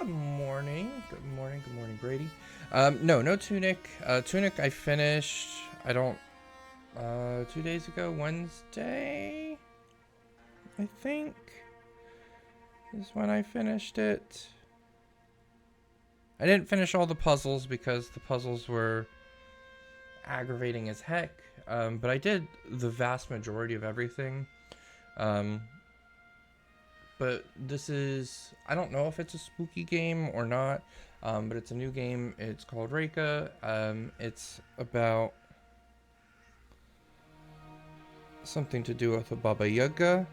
Good morning. Good morning. Good morning, Brady. No Tunic. Tunic I finished. I don't. 2 days ago, Wednesday, I think, is when I finished it. I didn't finish all the puzzles because the puzzles were aggravating as heck. But I did the vast majority of everything. But this is, I don't know if it's a spooky game or not, but it's a new game. It's called Reka. It's about something to do with a Baba Yaga,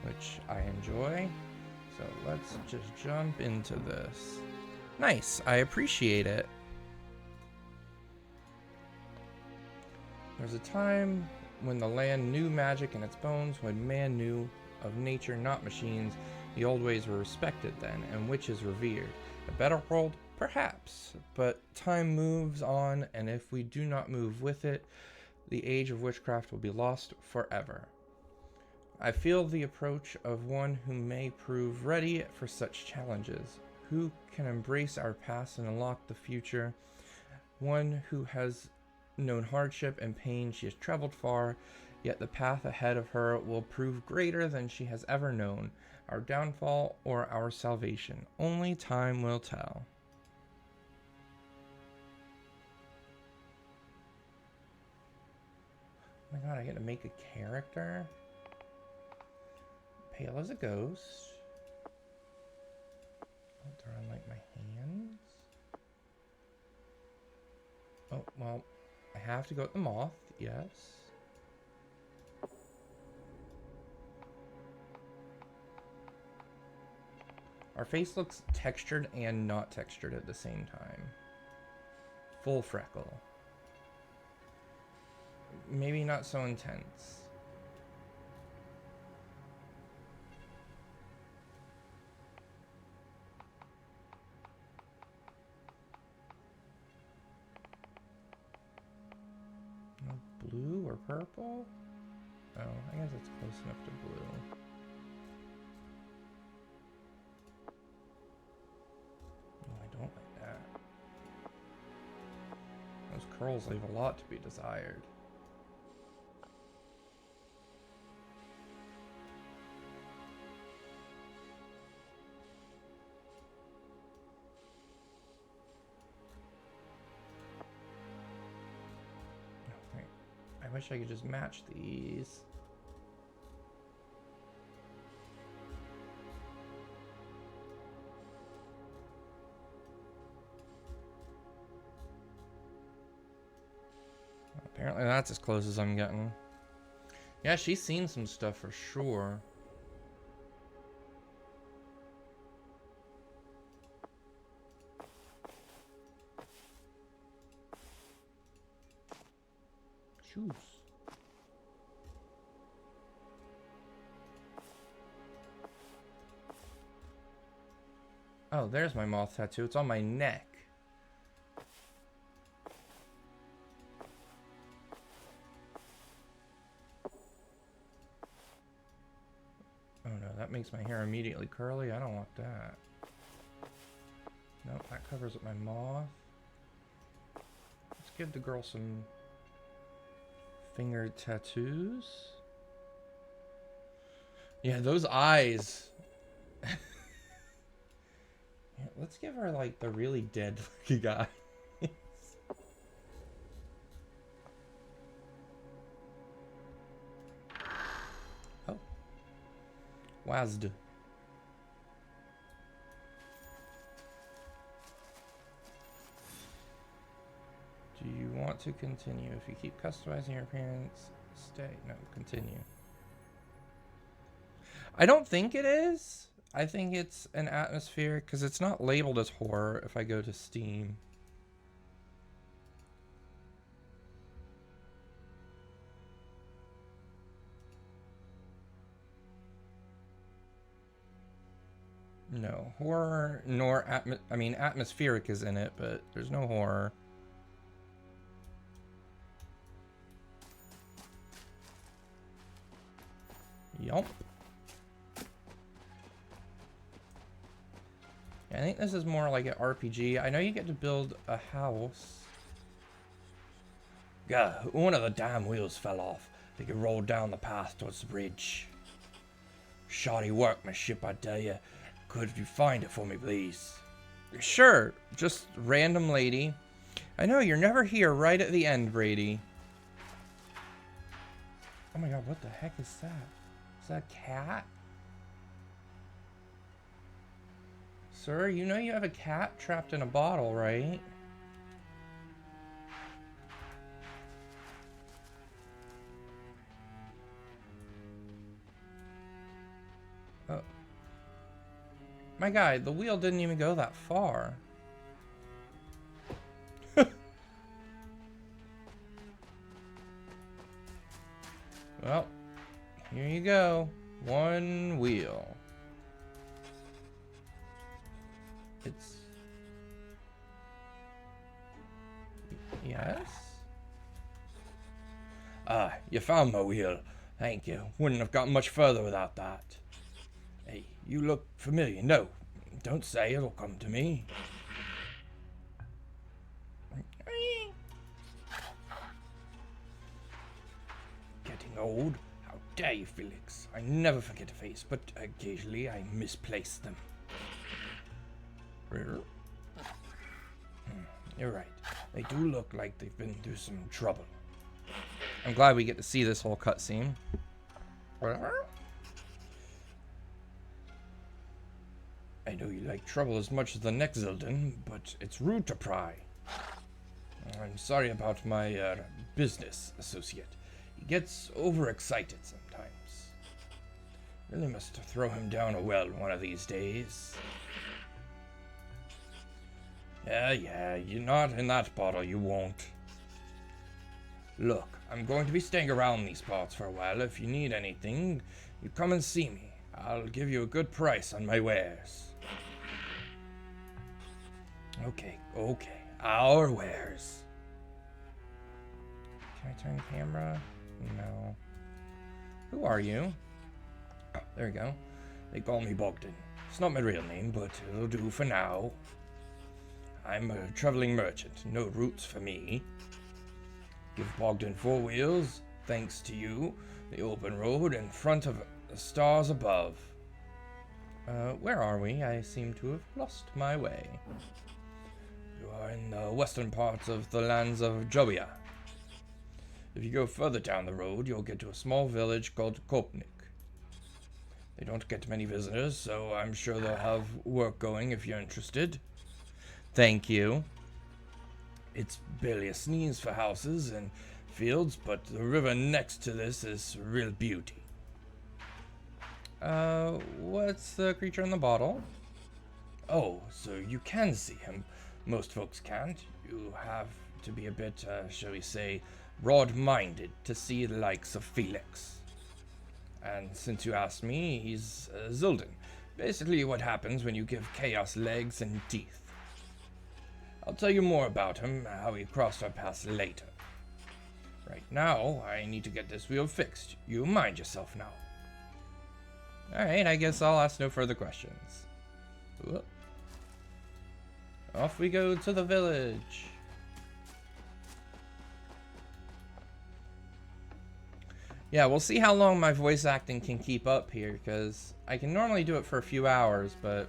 which I enjoy. So let's just jump into this. Nice, I appreciate it. There's a time when the land knew magic in its bones, when man knew of nature, not machines. The old ways were respected then, and witches revered. A better world? Perhaps. But time moves on, and if we do not move with it, the age of witchcraft will be lost forever. I feel the approach of one who may prove ready for such challenges, who can embrace our past and unlock the future, one who has known hardship and pain. She has traveled far, yet the path ahead of her will prove greater than she has ever known. Our downfall or our salvation, only time will tell. Oh my god, I get to make a character? Pale as a ghost. Oh, they're on like my hands. Oh, well, I have to go with the moth, yes. Our face looks textured and not textured at the same time. Full freckle. Maybe not so intense. No blue or purple? Oh, I guess it's close enough to blue. Oh, I don't like that. Those curls leave a lot to be desired. I wish I could just match these. Apparently that's as close as I'm getting. Yeah, she's seen some stuff for sure. Shoes. Oh, there's my moth tattoo. It's on my neck. Oh no, that makes my hair immediately curly. I don't want that. Nope, that covers up my moth. Let's give the girl some finger tattoos. Yeah, those eyes. Yeah, let's give her like the really dead looking guy. Oh. Wazd. Do you want to continue? If you keep customizing your appearance, stay. No, continue. I don't think it is. I think it's an atmosphere because it's not labeled as horror if I go to Steam. No, horror nor atmospheric is in it, but there's no horror. Yup. I think this is more like an RPG. I know you get to build a house. Yeah, one of the damn wheels fell off. They could roll down the path towards the bridge. Shoddy workmanship, I tell you. Could you find it for me, please? Sure, just random lady. I know, you're never here right at the end, Brady. Oh my god, what the heck is that? Is that a cat? Sir, you know you have a cat trapped in a bottle, right? Oh. My guy, the wheel didn't even go that far. Well, here you go. One wheel. It's... Yes? Ah, you found my wheel. Thank you. Wouldn't have gotten much further without that. Hey, you look familiar. No, don't say it'll come to me. Getting old? How dare you, Felix? I never forget a face, but occasionally I misplace them. You're right. They do look like they've been through some trouble. I'm glad we get to see this whole cutscene. I know you like trouble as much as the next Zildin, but it's rude to pry. I'm sorry about my business associate. He gets overexcited sometimes. Really must throw him down a well one of these days. Yeah, you're not in that bottle, you won't. Look, I'm going to be staying around these parts for a while. If you need anything, you come and see me. I'll give you a good price on my wares. Okay, our wares. Can I turn the camera? No. Who are you? Oh, there we go. They call me Bogdan. It's not my real name, but it'll do for now. I'm a traveling merchant. No roots for me. Give Bogdan 4 wheels, thanks to you, the open road in front of the stars above. Where are we? I seem to have lost my way. You are in the western parts of the lands of Jobia. If you go further down the road, you'll get to a small village called Kopnik. They don't get many visitors, so I'm sure they'll have work going if you're interested. Thank you. It's barely a sneeze for houses and fields, but the river next to this is real beauty. What's the creature in the bottle? Oh, so you can see him. Most folks can't. You have to be a bit, shall we say, broad-minded to see the likes of Felix. And since you asked me, he's Zildin. Basically what happens when you give chaos legs and teeth. I'll tell you more about him, how he crossed our paths later. Right now, I need to get this wheel fixed. You mind yourself now. Alright, I guess I'll ask no further questions. Whoop. Off we go to the village. Yeah, we'll see how long my voice acting can keep up here, because I can normally do it for a few hours, but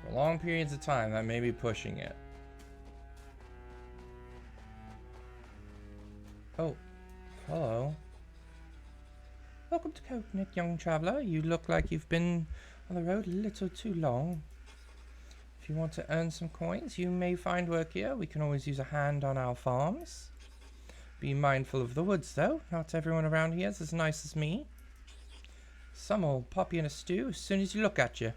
for long periods of time, that may be pushing it. Oh, hello. Welcome to Kopnik, young traveler. You look like you've been on the road a little too long. If you want to earn some coins, you may find work here. We can always use a hand on our farms. Be mindful of the woods, though. Not everyone around here is as nice as me. Some will pop you in a stew as soon as you look at you.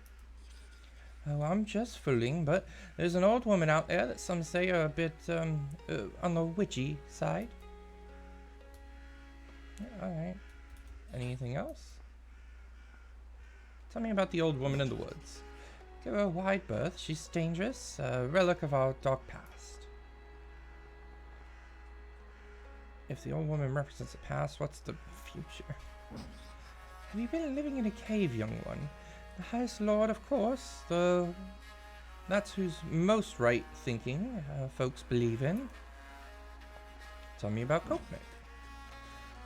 Oh, I'm just fooling, but there's an old woman out there that some say are a bit, on the witchy side. Alright. Anything else? Tell me about the old woman in the woods. Give her a wide berth. She's dangerous. A relic of our dark past. If the old woman represents the past, what's the future? Have you been living in a cave, young one? The highest lord, of course. The That's who's most right thinking folks believe in. Tell me about Kopnik.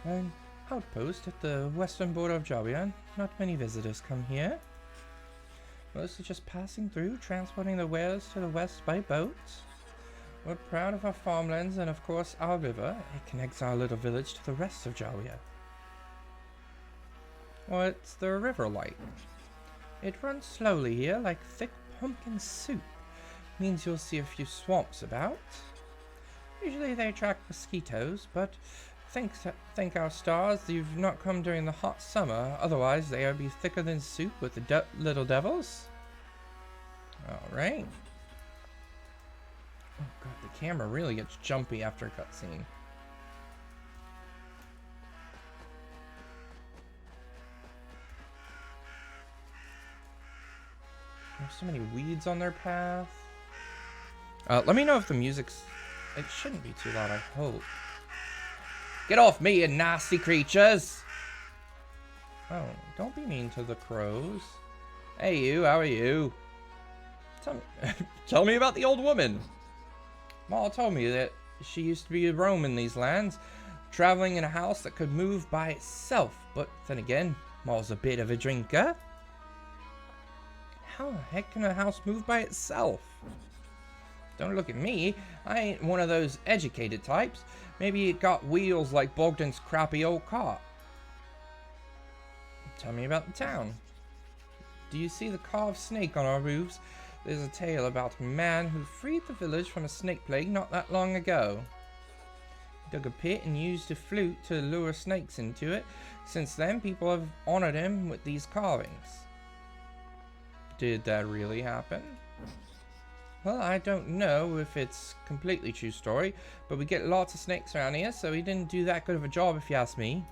An outpost at the western border of Jabia. Not many visitors come here. Most are just passing through, transporting their wares to the west by boat. We're proud of our farmlands and of course our river. It connects our little village to the rest of Jabia. What's the river like? It runs slowly here, like thick pumpkin soup. Means you'll see a few swamps about. Usually they attract mosquitoes, but thank our stars you've not come during the hot summer. Otherwise they would be thicker than soup with the little devils. Alright. Oh god, the camera really gets jumpy after a cutscene. There's so many weeds on their path. Let me know if the music's... It shouldn't be too loud, I hope. Get off me, you nasty creatures! Oh, don't be mean to the crows. Hey you, how are you? Tell me about the old woman. Ma told me that she used to be a roam in these lands, traveling in a house that could move by itself. But then again, Ma's a bit of a drinker. How the heck can a house move by itself? Don't look at me. I ain't one of those educated types. Maybe it got wheels like Bogdan's crappy old cart. Tell me about the town. Do you see the carved snake on our roofs? There's a tale about a man who freed the village from a snake plague not that long ago. He dug a pit and used a flute to lure snakes into it. Since then, people have honored him with these carvings. Did that really happen? Well, I don't know if it's completely true story, but we get lots of snakes around here, so he didn't do that good of a job if you ask me.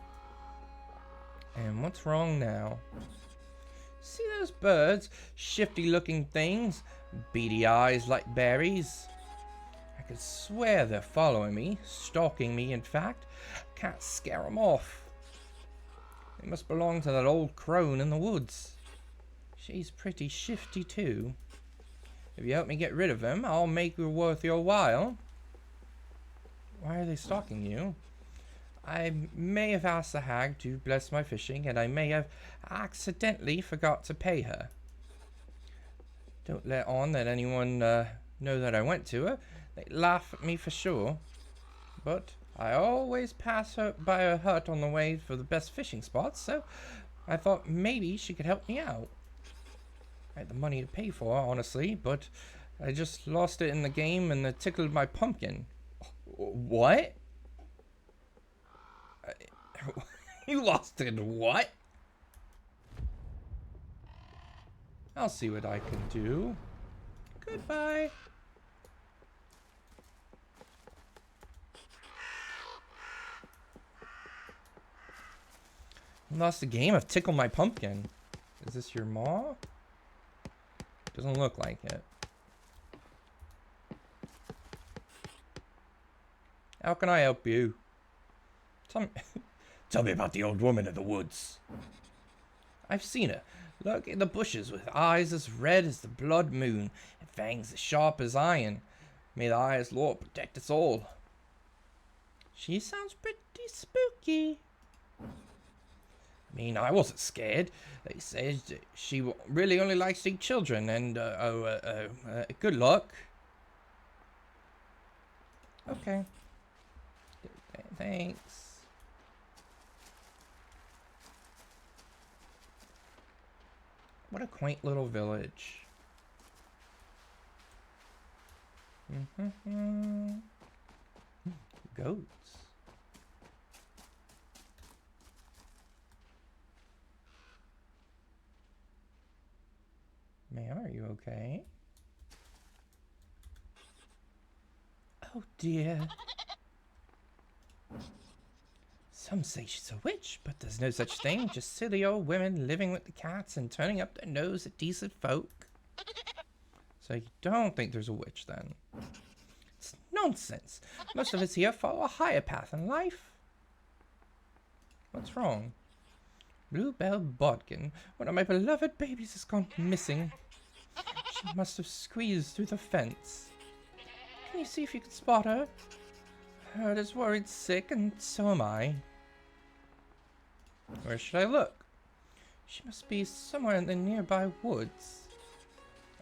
And what's wrong now? See those birds? Shifty looking things. Beady eyes like berries. I could swear they're following me. Stalking me, in fact. Can't scare them off. They must belong to that old crone in the woods. She's pretty shifty too. If you help me get rid of them, I'll make it worth your while. Why are they stalking you? I may have asked the hag to bless my fishing, and I may have accidentally forgot to pay her. Don't let on that anyone know that I went to her. They laugh at me for sure. But I always pass by her hut on the way for the best fishing spots, so I thought maybe she could help me out. I had the money to pay for her, honestly, but I just lost it in the game and it tickled my pumpkin. What? You lost it in what? I'll see what I can do. Goodbye. Lost the game of Tickle My Pumpkin. Is this your maw? Doesn't look like it. How can I help you? Tell me about the old woman in the woods. I've seen her. Look in the bushes with eyes as red as the blood moon and fangs as sharp as iron. May the Highest Lord protect us all. She sounds pretty spooky. I mean, I wasn't scared. They said she really only likes to eat children, and good luck. Okay. Thanks. What a quaint little village. Goats. Ma'am, are you okay? Oh dear. Some say she's a witch, but there's no such thing. Just silly old women living with the cats and turning up their nose at decent folk. So you don't think there's a witch then? It's nonsense. Most of us here follow a higher path in life. What's wrong? Bluebell Bodkin, one of my beloved babies, has gone missing. She must have squeezed through the fence. Can you see if you can spot her? Herd is worried sick, and so am I. Where should I look? She must be somewhere in the nearby woods.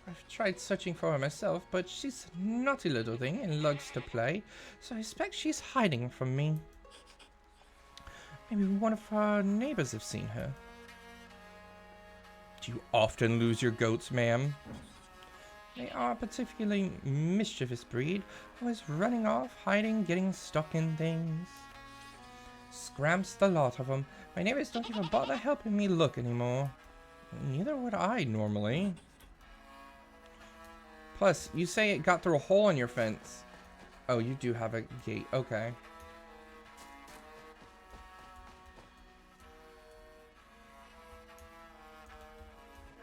I've tried searching for her myself, but she's a naughty little thing and loves to play, so I expect she's hiding from me. Maybe one of our neighbors have seen her. Do you often lose your goats, ma'am? They are a particularly mischievous breed, always running off, hiding, getting stuck in things. Scramps the lot of them. My neighbors don't even bother helping me look anymore. Neither would I normally. Plus, you say it got through a hole in your fence. Oh, you do have a gate. Okay.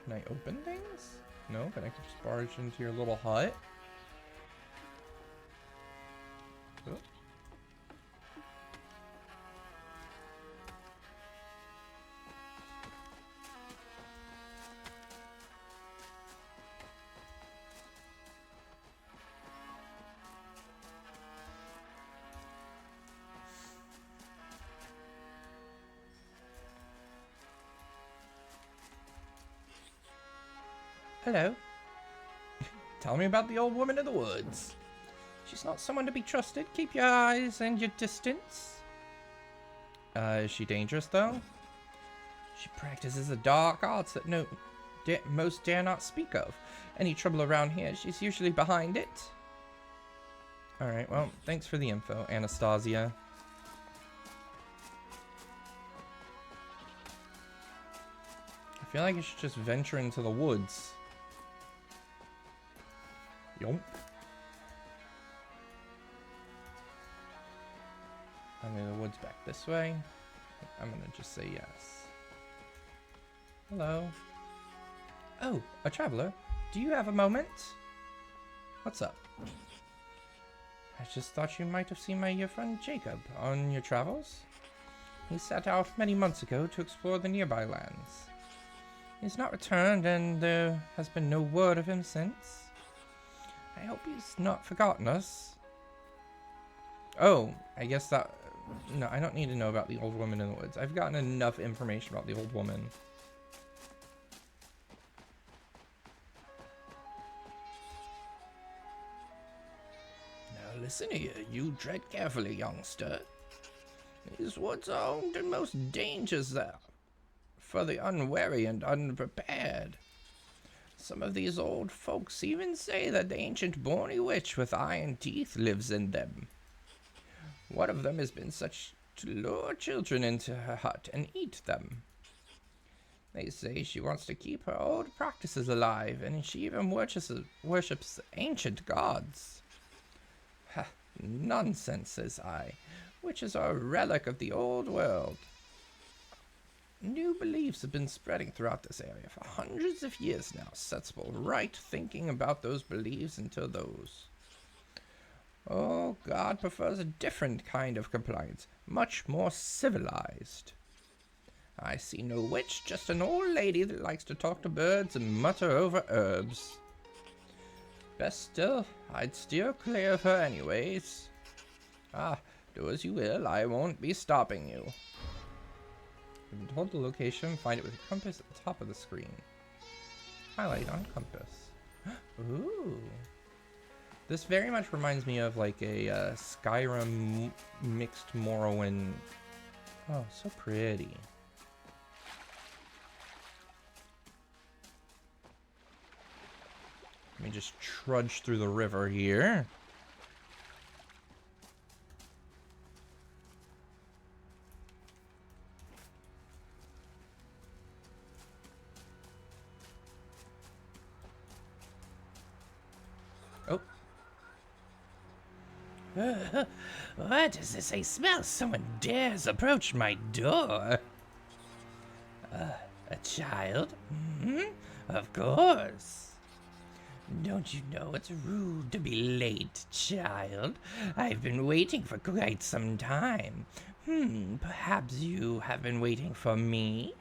Can I open things? No, but I can just barge into your little hut. Oh. Hello. Tell me about the old woman in the woods. She's not someone to be trusted. Keep your eyes and your distance. Is she dangerous, though? She practices the dark arts that most dare not speak of. Any trouble around here, she's usually behind it. Alright, well, thanks for the info, Anastasia. I feel like I should just venture into the woods. Yomp. I mean, the woods back this way. I'm gonna just say yes. Hello. Oh, a traveler. Do you have a moment? What's up? I just thought you might have seen my dear friend Jacob on your travels. He set out many months ago to explore the nearby lands. He's not returned, and there has been no word of him since. I hope he's not forgotten us. Oh, I guess that... No, I don't need to know about the old woman in the woods. I've gotten enough information about the old woman. Now listen here, you tread carefully, youngster. These woods are home to most dangers there for the unwary and unprepared. Some of these old folks even say that the ancient bony witch with iron teeth lives in them. One of them has been such to lure children into her hut and eat them. They say she wants to keep her old practices alive, and she even worships ancient gods. Ha, nonsense, says I. Witches are a relic of the old world. New beliefs have been spreading throughout this area for hundreds of years now. Sensible, right thinking about those beliefs until those. Oh, God prefers a different kind of compliance, much more civilized. I see no witch, just an old lady that likes to talk to birds and mutter over herbs. Best still, I'd steer clear of her anyways. Ah, do as you will, I won't be stopping you. I've been told the location, find it with a compass at the top of the screen. Highlight on compass. Ooh. This very much reminds me of like a Skyrim mixed Morrowind. Oh, so pretty. Let me just trudge through the river here. Oh. What is this I smell? Someone dares approach my door. A child? Of course. Don't you know it's rude to be late, child? I've been waiting for quite some time. Perhaps you have been waiting for me?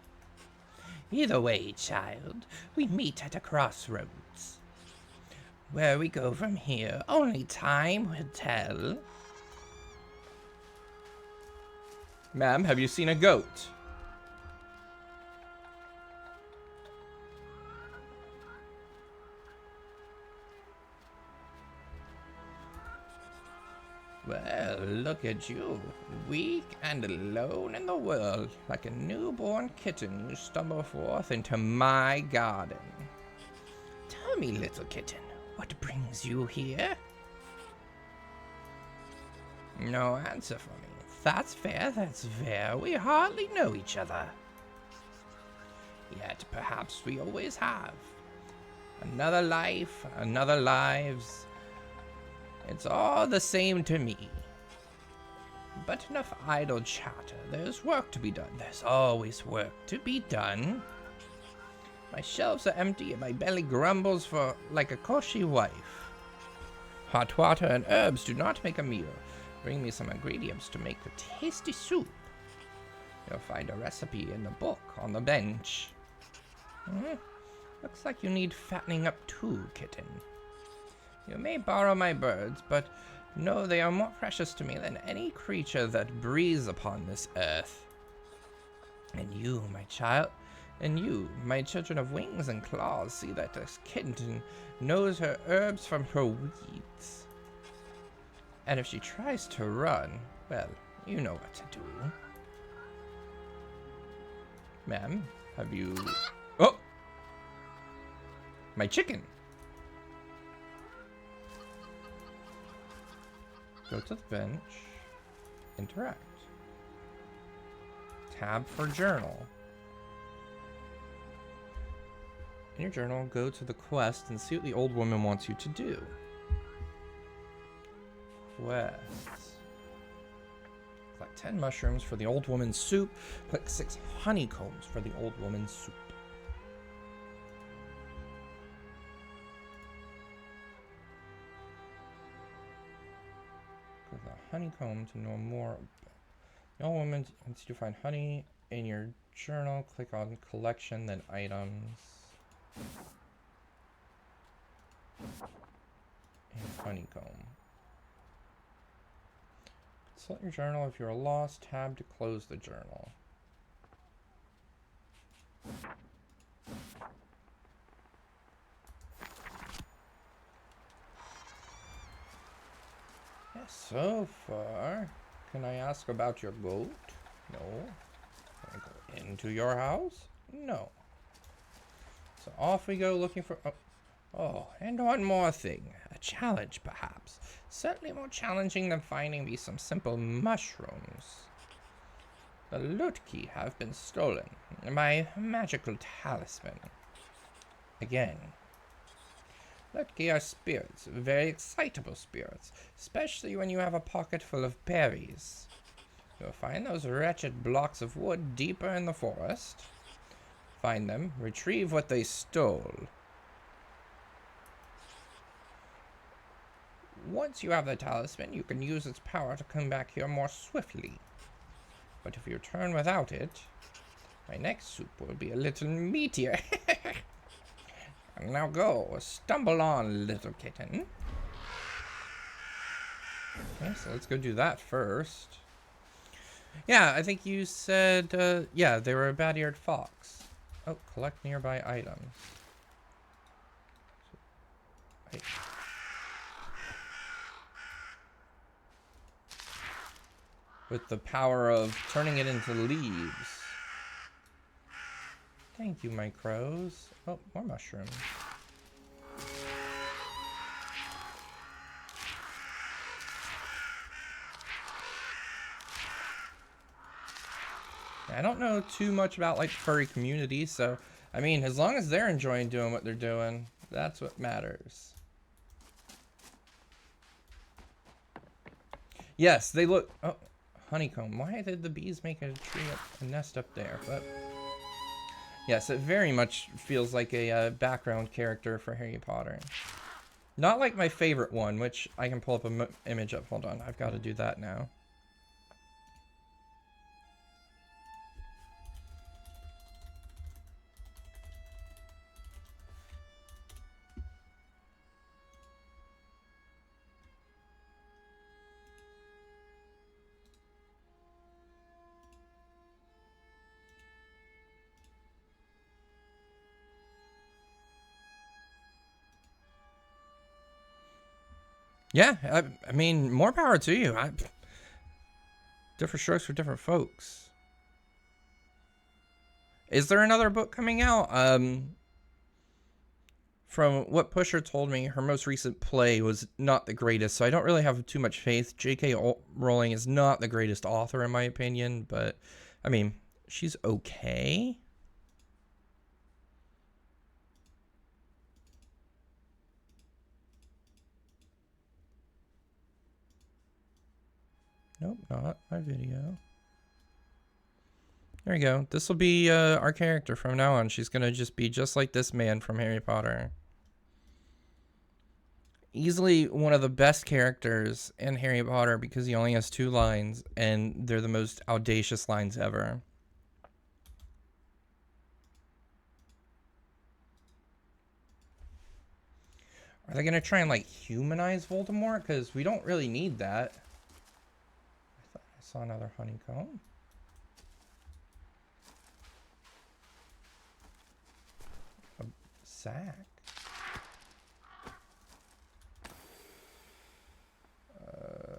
Either way, child, we meet at a crossroads. Where we go from here, only time will tell. Ma'am, have you seen a goat? Well, look at you, weak and alone in the world, like a newborn kitten you stumble forth into my garden. Tell me, little kitten, what brings you here? No answer for me. That's fair, that's fair. We hardly know each other. Yet perhaps we always have. Another life, another lives. It's all the same to me. But enough idle chatter. There's work to be done. There's always work to be done. My shelves are empty and my belly grumbles for like a coshy wife. Hot water and herbs do not make a meal. Bring me some ingredients to make a tasty soup. You'll find a recipe in the book on the bench. Looks like you need fattening up too, kitten. You may borrow my birds, but know they are more precious to me than any creature that breathes upon this earth. And you, my child, and you, my children of wings and claws, see that this kitten knows her herbs from her weeds. And if she tries to run, well, you know what to do. Ma'am, have you... Oh! My chicken! Go to the bench. Interact. Tab for journal. In your journal, go to the quest and see what the old woman wants you to do. Quests. Collect 10 mushrooms for the old woman's soup. Collect 6 honeycombs for the old woman's soup. With a honeycomb to know more. The old woman wants you to find honey in your journal. Click on collection, then items. And honeycomb. Select your journal if you're lost. Tab to close the journal. Yes, so far. Can I ask about your goat? No. Can I go into your house? No. So off we go looking for... Oh, and one more thing. A challenge, perhaps. Certainly more challenging than finding me some simple mushrooms. The loot key have been stolen. My magical talisman. Again. Loot key are spirits. Very excitable spirits. Especially when you have a pocket full of berries. You'll find those wretched blocks of wood deeper in the forest. Find them. Retrieve what they stole. Once you have the talisman, you can use its power to come back here more swiftly. But if you return without it, my next soup will be a little meatier. And now go, stumble on, little kitten. Okay, so let's go do that first. Yeah, I think you said, yeah, they were a bad-eared fox. Oh, collect nearby items. Wait. With the power of turning it into leaves. Thank you, my crows. Oh, more mushrooms. I don't know too much about like furry community, so I mean, as long as they're enjoying doing what they're doing, that's what matters. Yes, they look. Oh, honeycomb. Why did the bees make a tree up, a nest up there? But yes, it very much feels like a background character for Harry Potter. Not like my favorite one, which I can pull up an image up. Hold on, I've got to do that now. Yeah, I mean, more power to you. Different strokes for different folks. Is there another book coming out? From what Pusher told me, her most recent play was not the greatest, so I don't really have too much faith. J.K. Rowling is not the greatest author, in my opinion, but, I mean, she's okay. Nope, not my video. There you go. This will be our character from now on. She's going to just be just like this man from Harry Potter. Easily one of the best characters in Harry Potter because he only has 2 lines, and they're the most audacious lines ever. Are they going to try and, like, humanize Voldemort? Because we don't really need that. I thought I saw another honeycomb. A sack.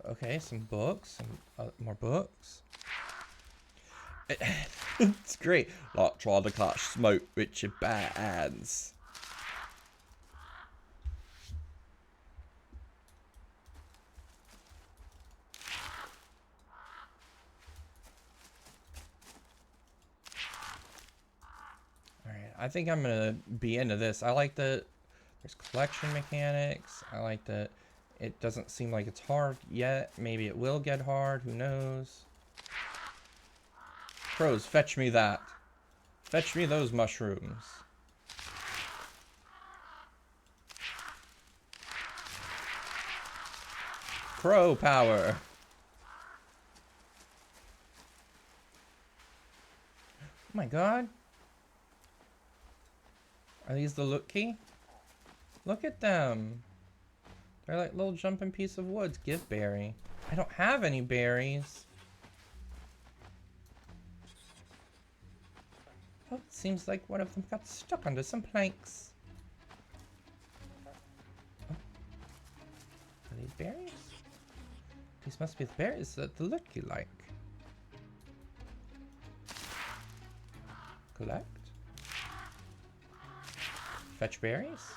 Okay, some books. Some more books. It's great. Like trying to catch smoke with your bare hands. Alright, I think I'm gonna be into this. I like that there's collection mechanics. I like that it doesn't seem like it's hard yet. Maybe it will get hard, who knows. Crows, fetch me that. Fetch me those mushrooms. Crow power. Oh my god. Are these the look key? Look at them. They're like little jumping piece of woods. Give berry. I don't have any berries. Oh, it seems like one of them got stuck under some planks. Oh. Are these berries? These must be the berries that the looky like. Collect. Fetch berries.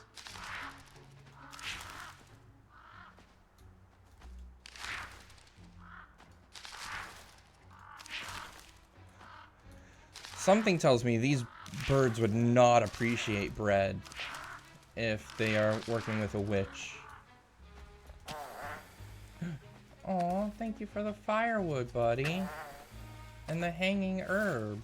Something tells me these birds would not appreciate bread if they are working with a witch. Aw, thank you for the firewood, buddy. And the hanging herbs.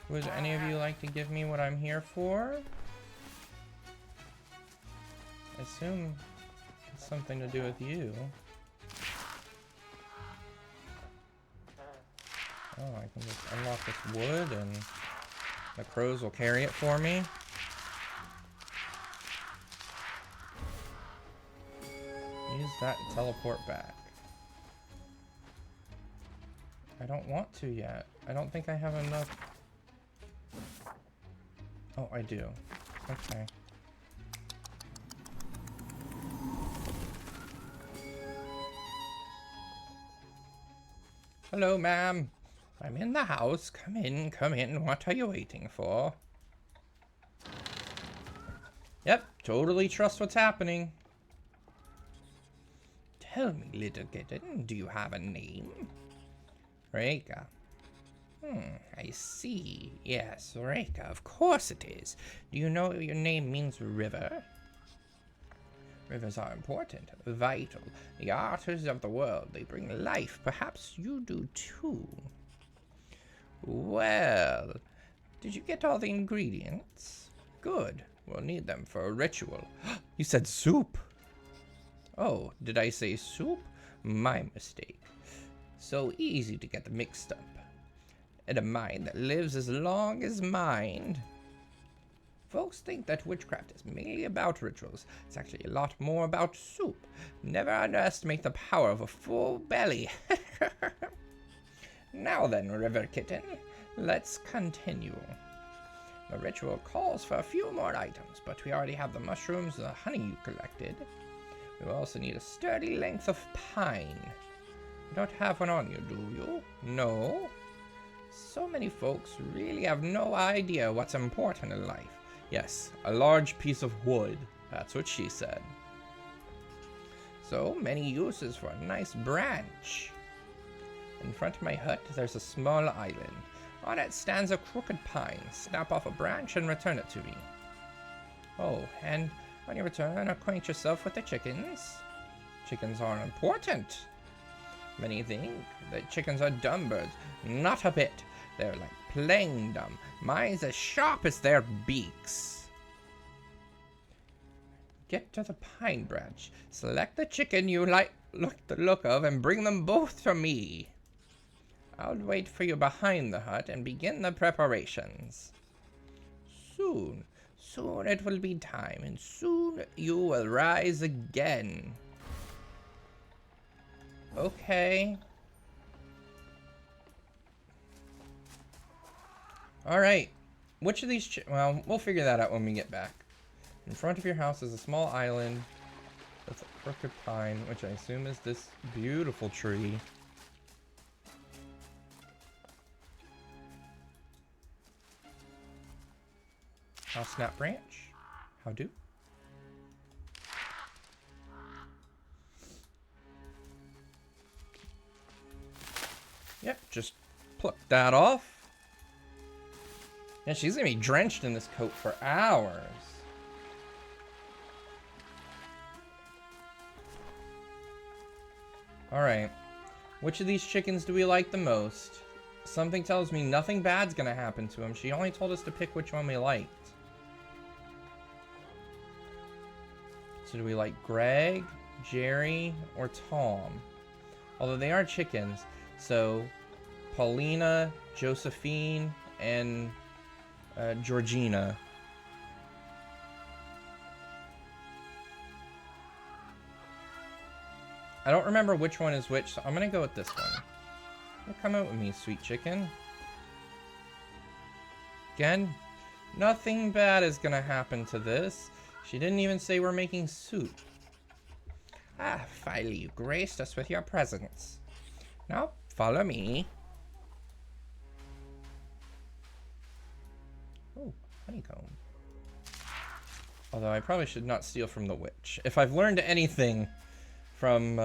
Would any of you like to give me what I'm here for? I assume it's something to do with you. Oh, I can just unlock this wood and the crows will carry it for me. Use that to teleport back. I don't want to yet. I don't think I have enough. Oh, I do. Okay. Hello, ma'am. I'm in the house. Come in, come in. What are you waiting for? Yep, totally trust what's happening. Tell me, little kitten, do you have a name? Reka. I see. Yes, Reka, of course it is. Do you know your name means river? Rivers are important, vital. The artists of the world, they bring life. Perhaps you do too. Well, did you get all the ingredients? Good. We'll need them for a ritual. You said soup. Oh, did I say soup? My mistake. So easy to get mixed up. And a mind that lives as long as mine. Folks think that witchcraft is mainly about rituals. It's actually a lot more about soup. Never underestimate the power of a full belly. Now then, River Kitten, let's continue. The ritual calls for a few more items, but we already have the mushrooms and the honey you collected. We will also need a sturdy length of pine. You don't have one on you, do you? No? So many folks really have no idea what's important in life. Yes, a large piece of wood. That's what she said. So many uses for a nice branch. In front of my hut, there's a small island. On it stands a crooked pine. Snap off a branch and return it to me. Oh, and when you return, acquaint yourself with the chickens. Chickens are important. Many think that chickens are dumb birds. Not a bit. They're like plain dumb. Mine's as sharp as their beaks. Get to the pine branch. Select the chicken you like the look of and bring them both to me. I'll wait for you behind the hut and begin the preparations. Soon it will be time, and soon you will rise again. Okay. Alright. Which of these well, we'll figure that out when we get back. In front of your house is a small island with a crooked pine, which I assume is this beautiful tree. I'll snap branch. How do? Yep, just pluck that off. Yeah, she's gonna be drenched in this coat for hours. Alright. Which of these chickens do we like the most? Something tells me nothing bad's gonna happen to him. She only told us to pick which one we liked. So do we like Greg, Jerry, or Tom? Although they are chickens. So Paulina, Josephine, and Georgina. I don't remember which one is which, so I'm gonna go with this one. Come out with me, sweet chicken. Again, nothing bad is gonna happen to this. She didn't even say we're making soup. Ah, finally you graced us with your presence. Now, follow me. Oh, honeycomb. Although I probably should not steal from the witch. If I've learned anything from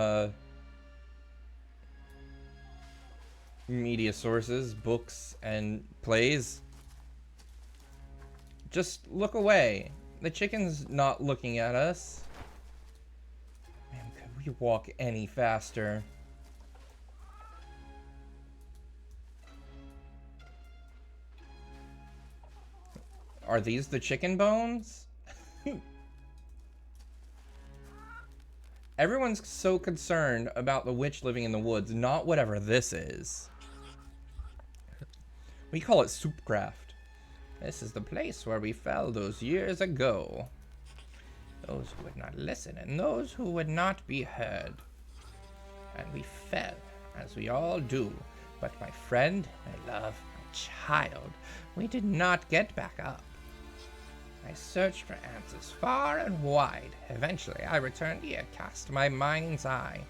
media sources, books, and plays, just look away. The chicken's not looking at us. Man, could we walk any faster? Are these the chicken bones? Everyone's so concerned about the witch living in the woods, not whatever this is. We call it soupcraft. This is the place where we fell those years ago. Those who would not listen and those who would not be heard. And we fell, as we all do. But my friend, my love, my child, we did not get back up. I searched for answers far and wide. Eventually, I returned here, cast my mind's eye,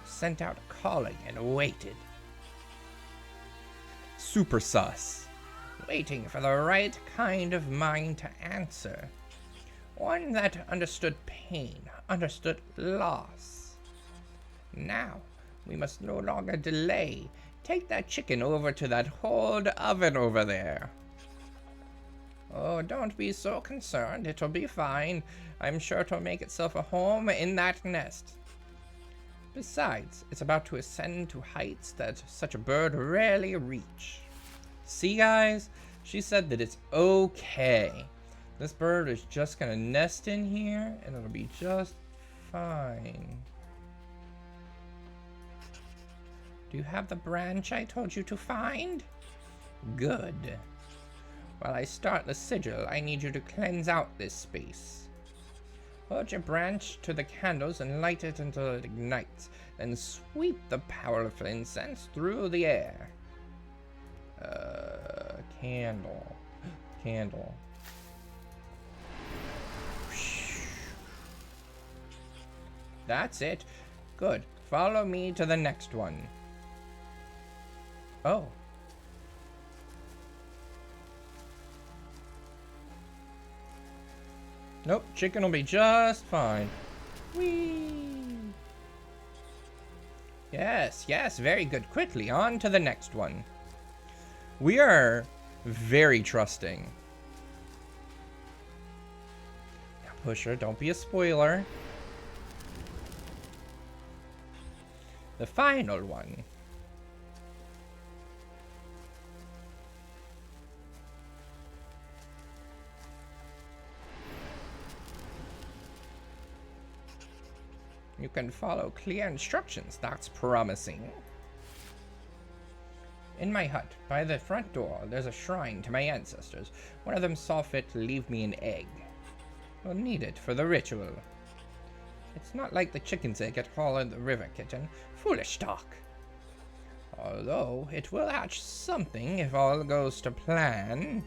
sent out a calling, and waited. Super sus. Waiting for the right kind of mind to answer. One that understood pain, understood loss. Now, we must no longer delay. Take that chicken over to that old oven over there. Oh, don't be so concerned. It'll be fine. I'm sure it'll make itself a home in that nest. Besides, it's about to ascend to heights that such a bird rarely reach. See, guys? She said that it's okay. This bird is just gonna nest in here, and it'll be just fine. Do you have the branch I told you to find? Good. While I start the sigil, I need you to cleanse out this space. Hold your branch to the candles and light it until it ignites. Then sweep the powerful incense through the air. Candle. Candle. That's it. Good. Follow me to the next one. Oh. Nope, chicken will be just fine. Whee! Yes, yes, very good. Quickly, on to the next one. We are very trusting. Now, Pusher, don't be a spoiler. The final one. You can follow clear instructions. That's promising. In my hut, by the front door, there's a shrine to my ancestors. One of them saw fit to leave me an egg. We'll need it for the ritual. It's not like the chicken's egg at all in the river, kitten. Foolish talk. Although, it will hatch something if all goes to plan.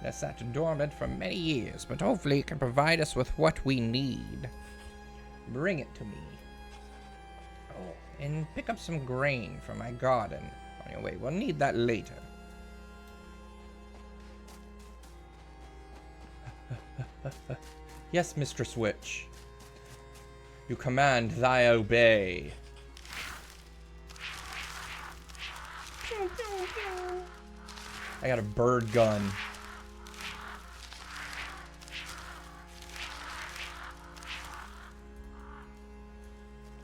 It has sat dormant for many years, but hopefully it can provide us with what we need. Bring it to me. Oh, and pick up some grain from my garden on your way. We'll need that later. Yes, Mistress Witch. You command, I obey. I got a bird gun.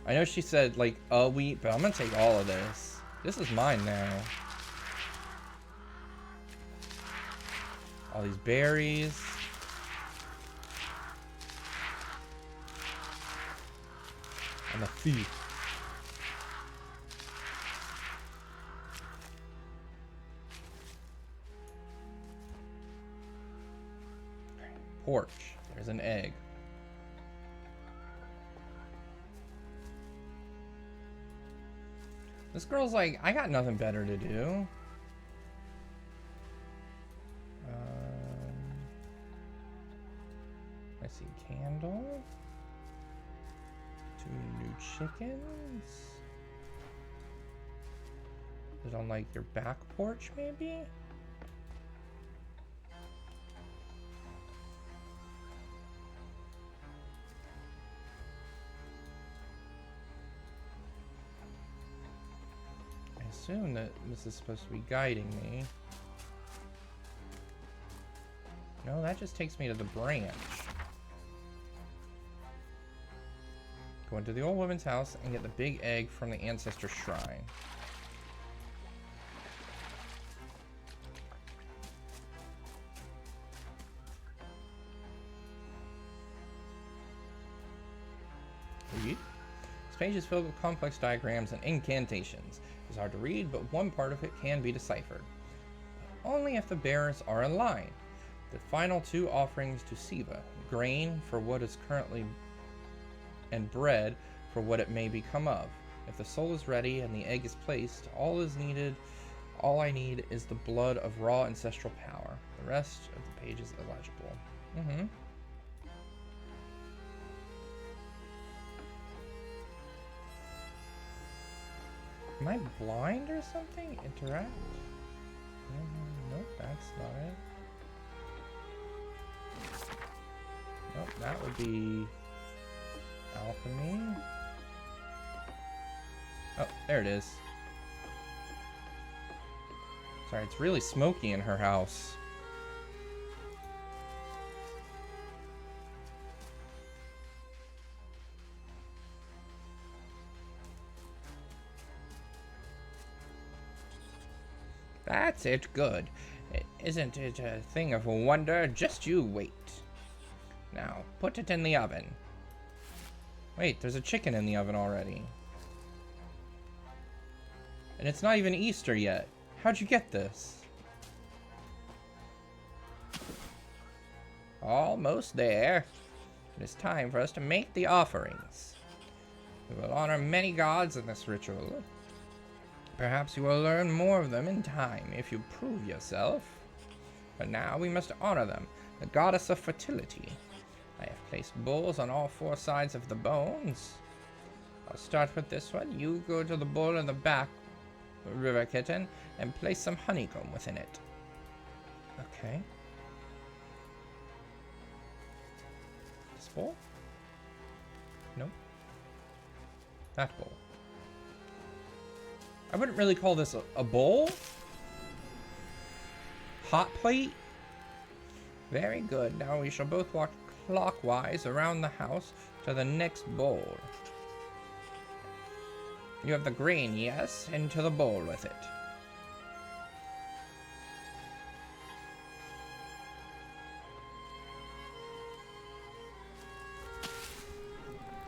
I know she said, like, a wheat, but I'm gonna take all of this. This is mine now. All these berries. I'm a thief. Porch. There's an egg. This girl's like, I got nothing better to do. I see candle. 2 new chickens. Is it on like your back porch maybe? I assume that this is supposed to be guiding me. No, that just takes me to the branch. Go into the old woman's house and get the big egg from the ancestor shrine. Read. This page is filled with complex diagrams and incantations. It's hard to read, but one part of it can be deciphered. But only if the bearers are in line. The final 2 offerings to Siva, grain for what is currently and bread for what it may become of. If the soul is ready and the egg is placed, all I need is the blood of raw ancestral power. The rest of the page is illegible. Am I blind or something? Interact? Nope, that's not it. Nope, that would be alchemy. Oh, there it is. Sorry, it's really smoky in her house. That's it, good. Isn't it a thing of wonder? Just you wait. Now, put it in the oven. Wait, there's a chicken in the oven already. And it's not even Easter yet. How'd you get this? Almost there. It is time for us to make the offerings. We will honor many gods in this ritual. Perhaps you will learn more of them in time if you prove yourself. But now we must honor them, the goddess of fertility. I have placed bowls on all four sides of the bones. I'll start with this one. You go to the bowl in the back, River Kitten, and place some honeycomb within it. Okay. This bowl? Nope. That bowl. I wouldn't really call this a bowl. Hot plate? Very good. Now we shall both walk clockwise around the house to the next bowl. You have the grain, yes? Into the bowl with it.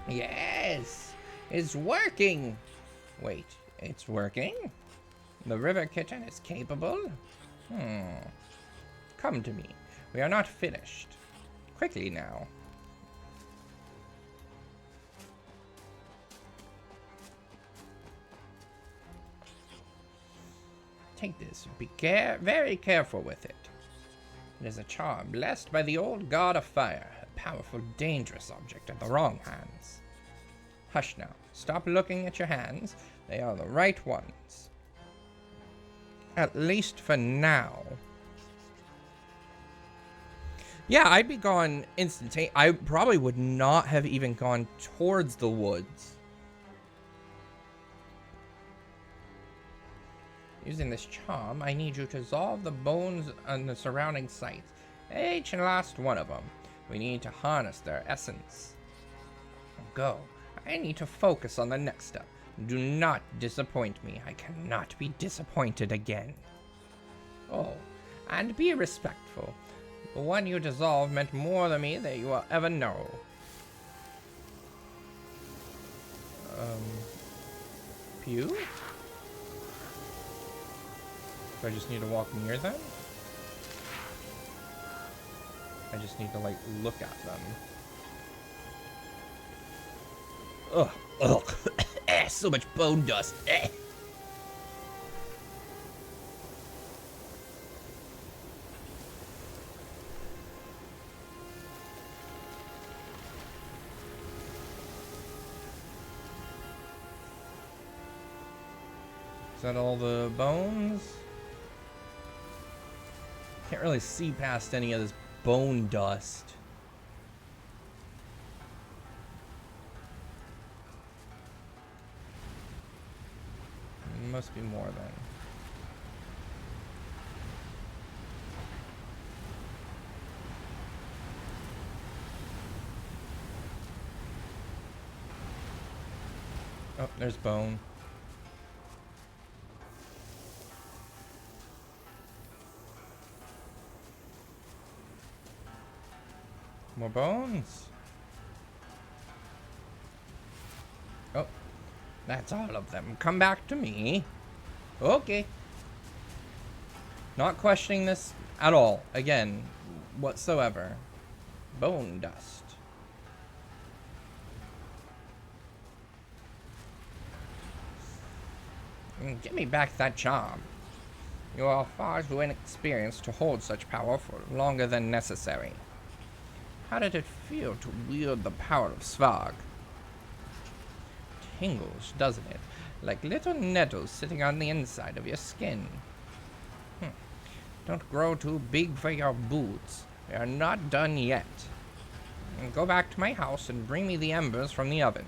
Yes! It's working! Wait, it's working? The River Kitten is capable? Come to me. We are not finished. Quickly now. Take this. Be very careful with it. It is a charm blessed by the old god of fire, a powerful, dangerous object in the wrong hands. Hush now. Stop looking at your hands. They are the right ones. At least for now. Yeah, I'd be gone instantaneously. I probably would not have even gone towards the woods. Using this charm, I need you to dissolve the bones on the surrounding sites. Each and last one of them. We need to harness their essence. Go. I need to focus on the next step. Do not disappoint me. I cannot be disappointed again. Oh, and be respectful. The one you dissolved meant more to me than you will ever know. Pew? Do I just need to walk near them? I just need to, like, look at them. Ugh. Ugh. So much bone dust. Is that all the bones? Can't really see past any of this bone dust. Must be more then. Oh, there's bone. More bones. Oh, that's all of them. Come back to me. Okay. Not questioning this at all. Again, whatsoever. Bone dust. Give me back that charm. You are far too inexperienced to hold such power for longer than necessary. How did it feel to wield the power of Svarg? Tingles, doesn't it? Like little nettles sitting on the inside of your skin. Don't grow too big for your boots. We are not done yet. Go back to my house and bring me the embers from the oven.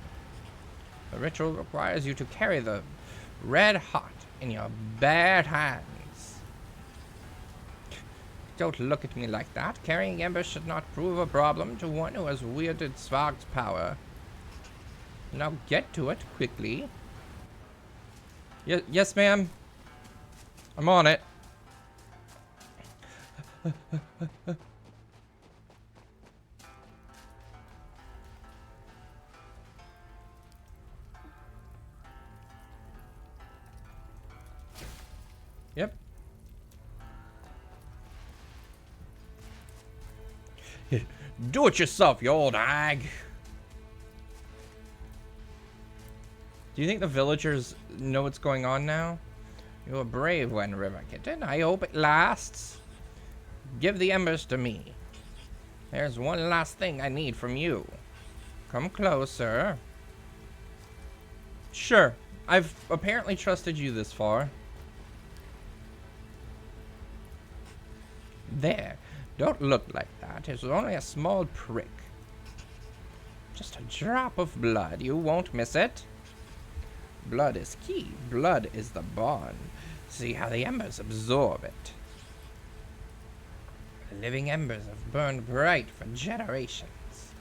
The ritual requires you to carry the red hot in your bare hands. Don't look at me like that. Carrying embers should not prove a problem to one who has wielded Svarg's power. Now get to it quickly. Yes, ma'am. I'm on it. Yep. Do it yourself, you old hag. Do you think the villagers know what's going on now? You're a brave one, River Kitten. I hope it lasts. Give the embers to me. There's one last thing I need from you. Come closer. Sure. I've apparently trusted you this far. There. Don't look like that. It's only a small prick. Just a drop of blood. You won't miss it. Blood is key. Blood is the bond. See how the embers absorb it. The living embers have burned bright for generations.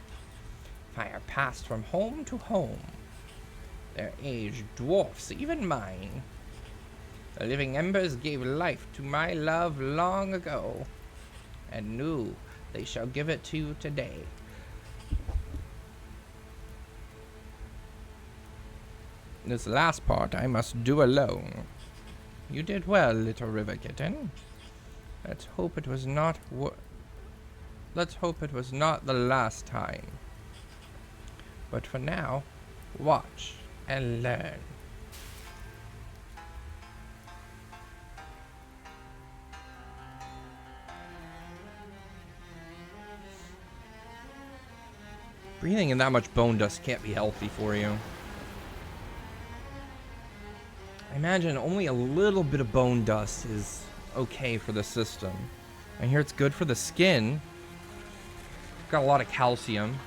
Fire passed from home to home. Their age dwarfs even mine. The living embers gave life to my love long ago, and knew they shall give it to you today. This last part I must do alone. You did well, little River Kitten. Let's hope it was not the last time. But for now, watch and learn. Breathing in that much bone dust can't be healthy for you. I imagine only a little bit of bone dust is okay for the system. I hear it's good for the skin. Got a lot of calcium.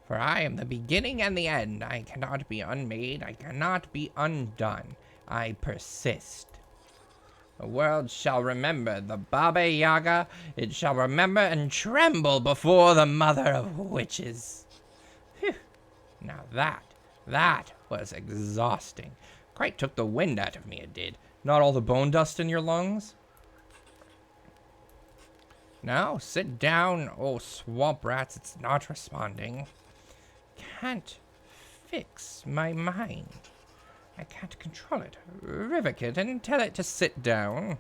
For I am the beginning and the end. I cannot be unmade. I cannot be undone. I persist. The world shall remember the Baba Yaga. It shall remember and tremble before the mother of witches. Phew. Now that was exhausting. Quite took the wind out of me, it did. Not all the bone dust in your lungs? Now, sit down. Oh, swamp rats, it's not responding. Can't fix my mind. I can't control it. River Kitten, tell it to sit down.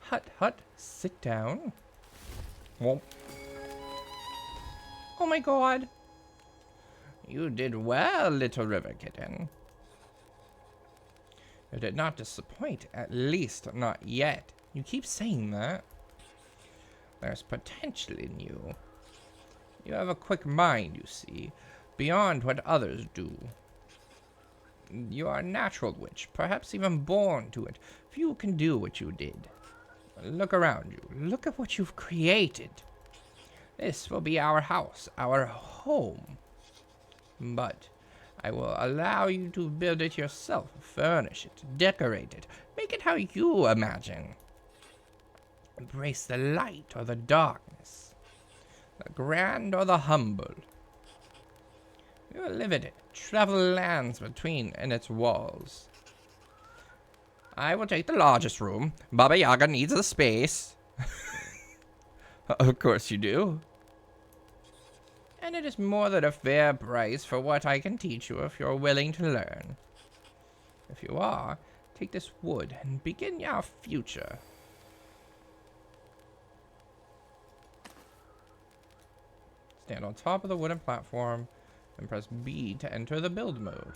Hut, sit down. Oh. Oh my god. You did well, little River Kitten. You did not disappoint, at least not yet. You keep saying that. There's potential in you. You have a quick mind, you see, beyond what others do. You are a natural witch, perhaps even born to it. Few can do what you did. Look around you. Look at what you've created. This will be our house, our home. But I will allow you to build it yourself, furnish it, decorate it, make it how you imagine. Embrace the light or the darkness, the grand or the humble. You will live in it, travel lands between and its walls. I will take the largest room. Baba Yaga needs the space. Of course you do. And it is more than a fair price for what I can teach you if you're willing to learn. If you are, take this wood and begin your future. Stand on top of the wooden platform and press B to enter the build mode.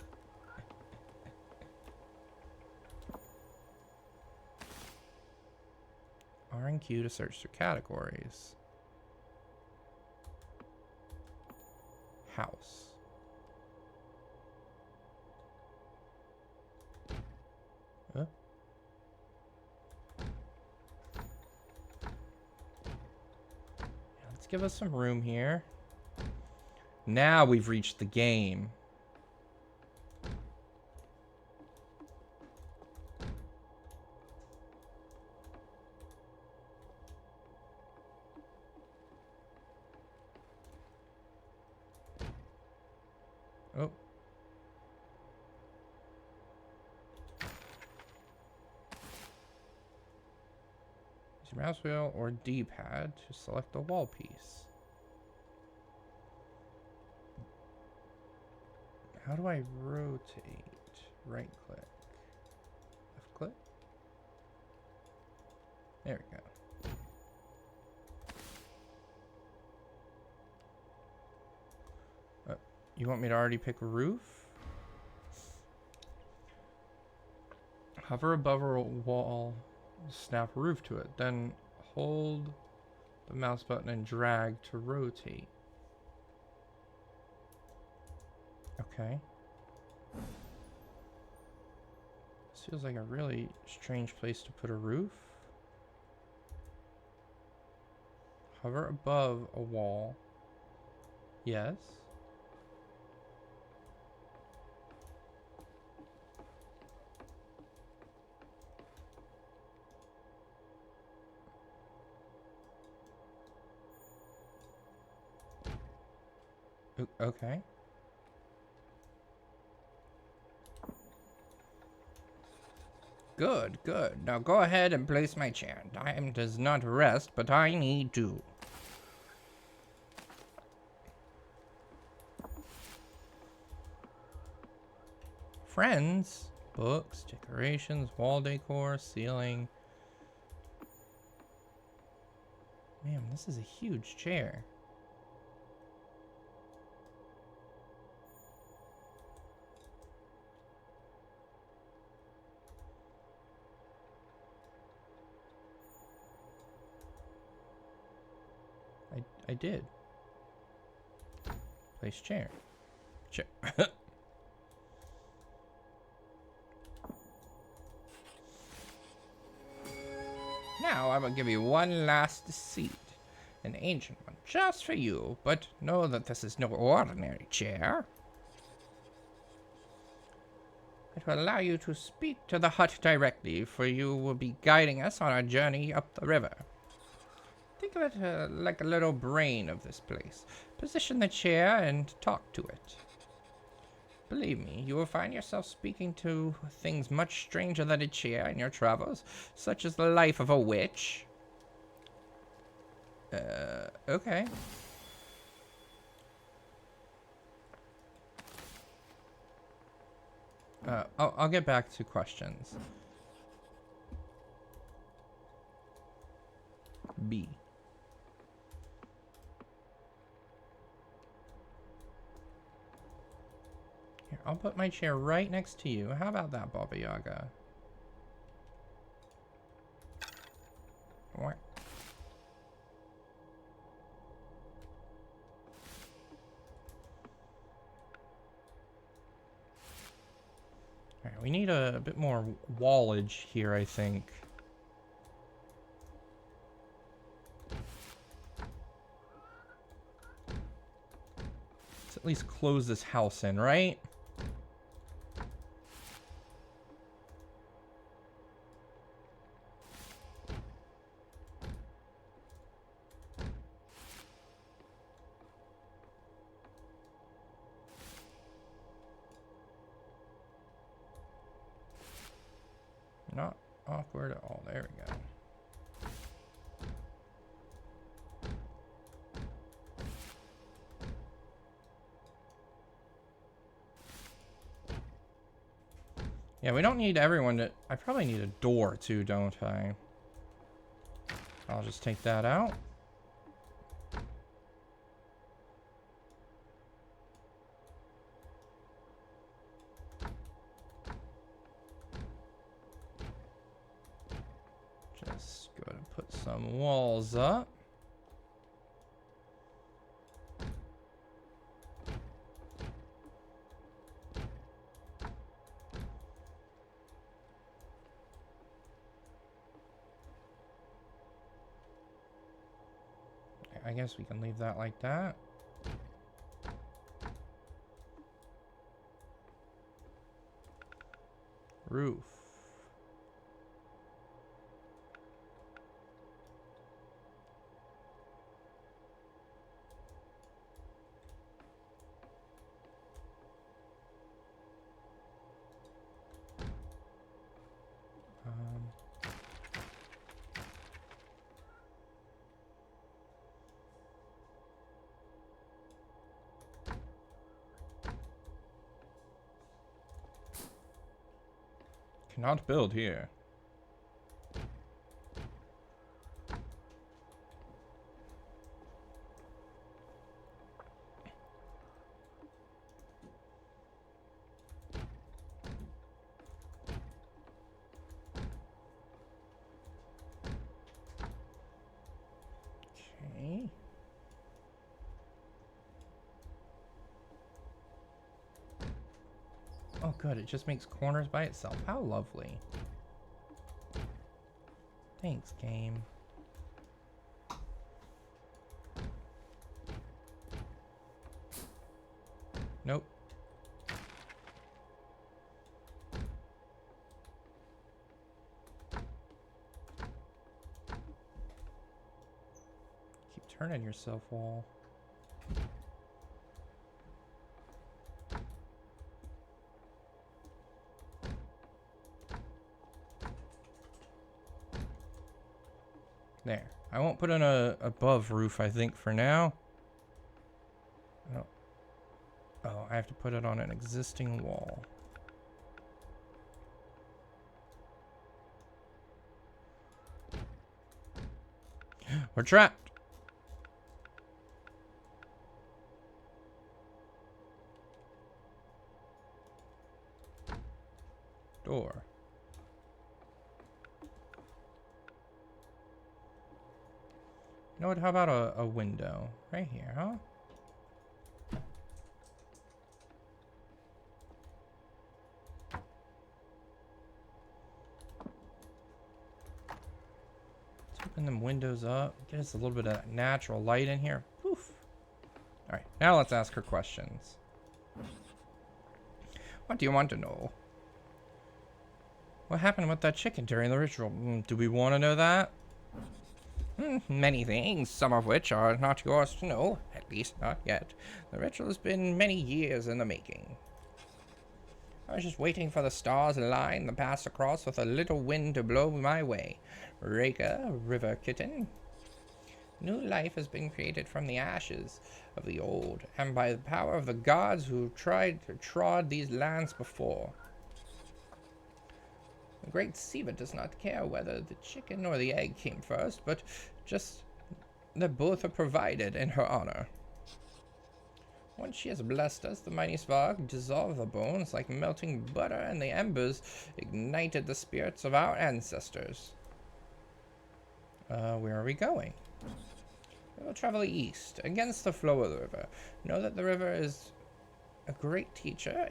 R and Q to search through categories. House. Huh? Let's give us some room here. Now we've reached the game. Oh. Use your mouse wheel or D-pad to select the wall piece. How do I rotate? Right click. Left click? There we go. You want me to already pick roof? Hover above a wall, snap roof to it, then hold the mouse button and drag to rotate. Okay. This feels like a really strange place to put a roof. Hover above a wall. Yes. Okay. Good, good. Now go ahead and place my chair. Time does not rest, but I need to. Friends, books, decorations, wall decor, ceiling. Man, this is a huge chair. I did. Place chair. Chair. Now I will give you one last seat. An ancient one, just for you, but know that this is no ordinary chair. It will allow you to speak to the hut directly, for you will be guiding us on our journey up the river. Think of it like a little brain of this place. Position the chair and talk to it. Believe me, you will find yourself speaking to things much stranger than a chair in your travels, such as the life of a witch. Okay. I'll get back to questions. B. Here, I'll put my chair right next to you. How about that, Baba Yaga? What? Alright, we need a bit more wallage here, I think. Let's at least close this house in, right? Not awkward at all. There we go. Yeah, we don't need everyone to... I probably need a door too, don't I? I'll just take that out. Just go ahead and put some walls up. I guess we can leave that like that. Roof. Cannot build here. Okay. Oh, good. It just makes corners by itself. How lovely. Thanks, game. Nope. Keep turning yourself, wall. There. I won't put in a above roof, I think, for now. No. Oh, I have to put it on an existing wall. We're trapped. Door. You know what? How about a window? Right here, huh? Let's open them windows up. Get us a little bit of natural light in here. Poof. Alright, now let's ask her questions. What do you want to know? What happened with that chicken during the ritual? Do we want to know that? Many things, some of which are not yours to know, at least not yet. The ritual has been many years in the making. I was just waiting for the stars align to pass across with a little wind to blow my way. Reka, river kitten. New life has been created from the ashes of the old, and by the power of the gods who trod these lands before. The great Siva does not care whether the chicken or the egg came first, but just that both are provided in her honor. Once she has blessed us, the mighty Svarg dissolved the bones like melting butter, and the embers ignited the spirits of our ancestors. Where are we going? We will travel east, against the flow of the river. Know that the river is a great teacher,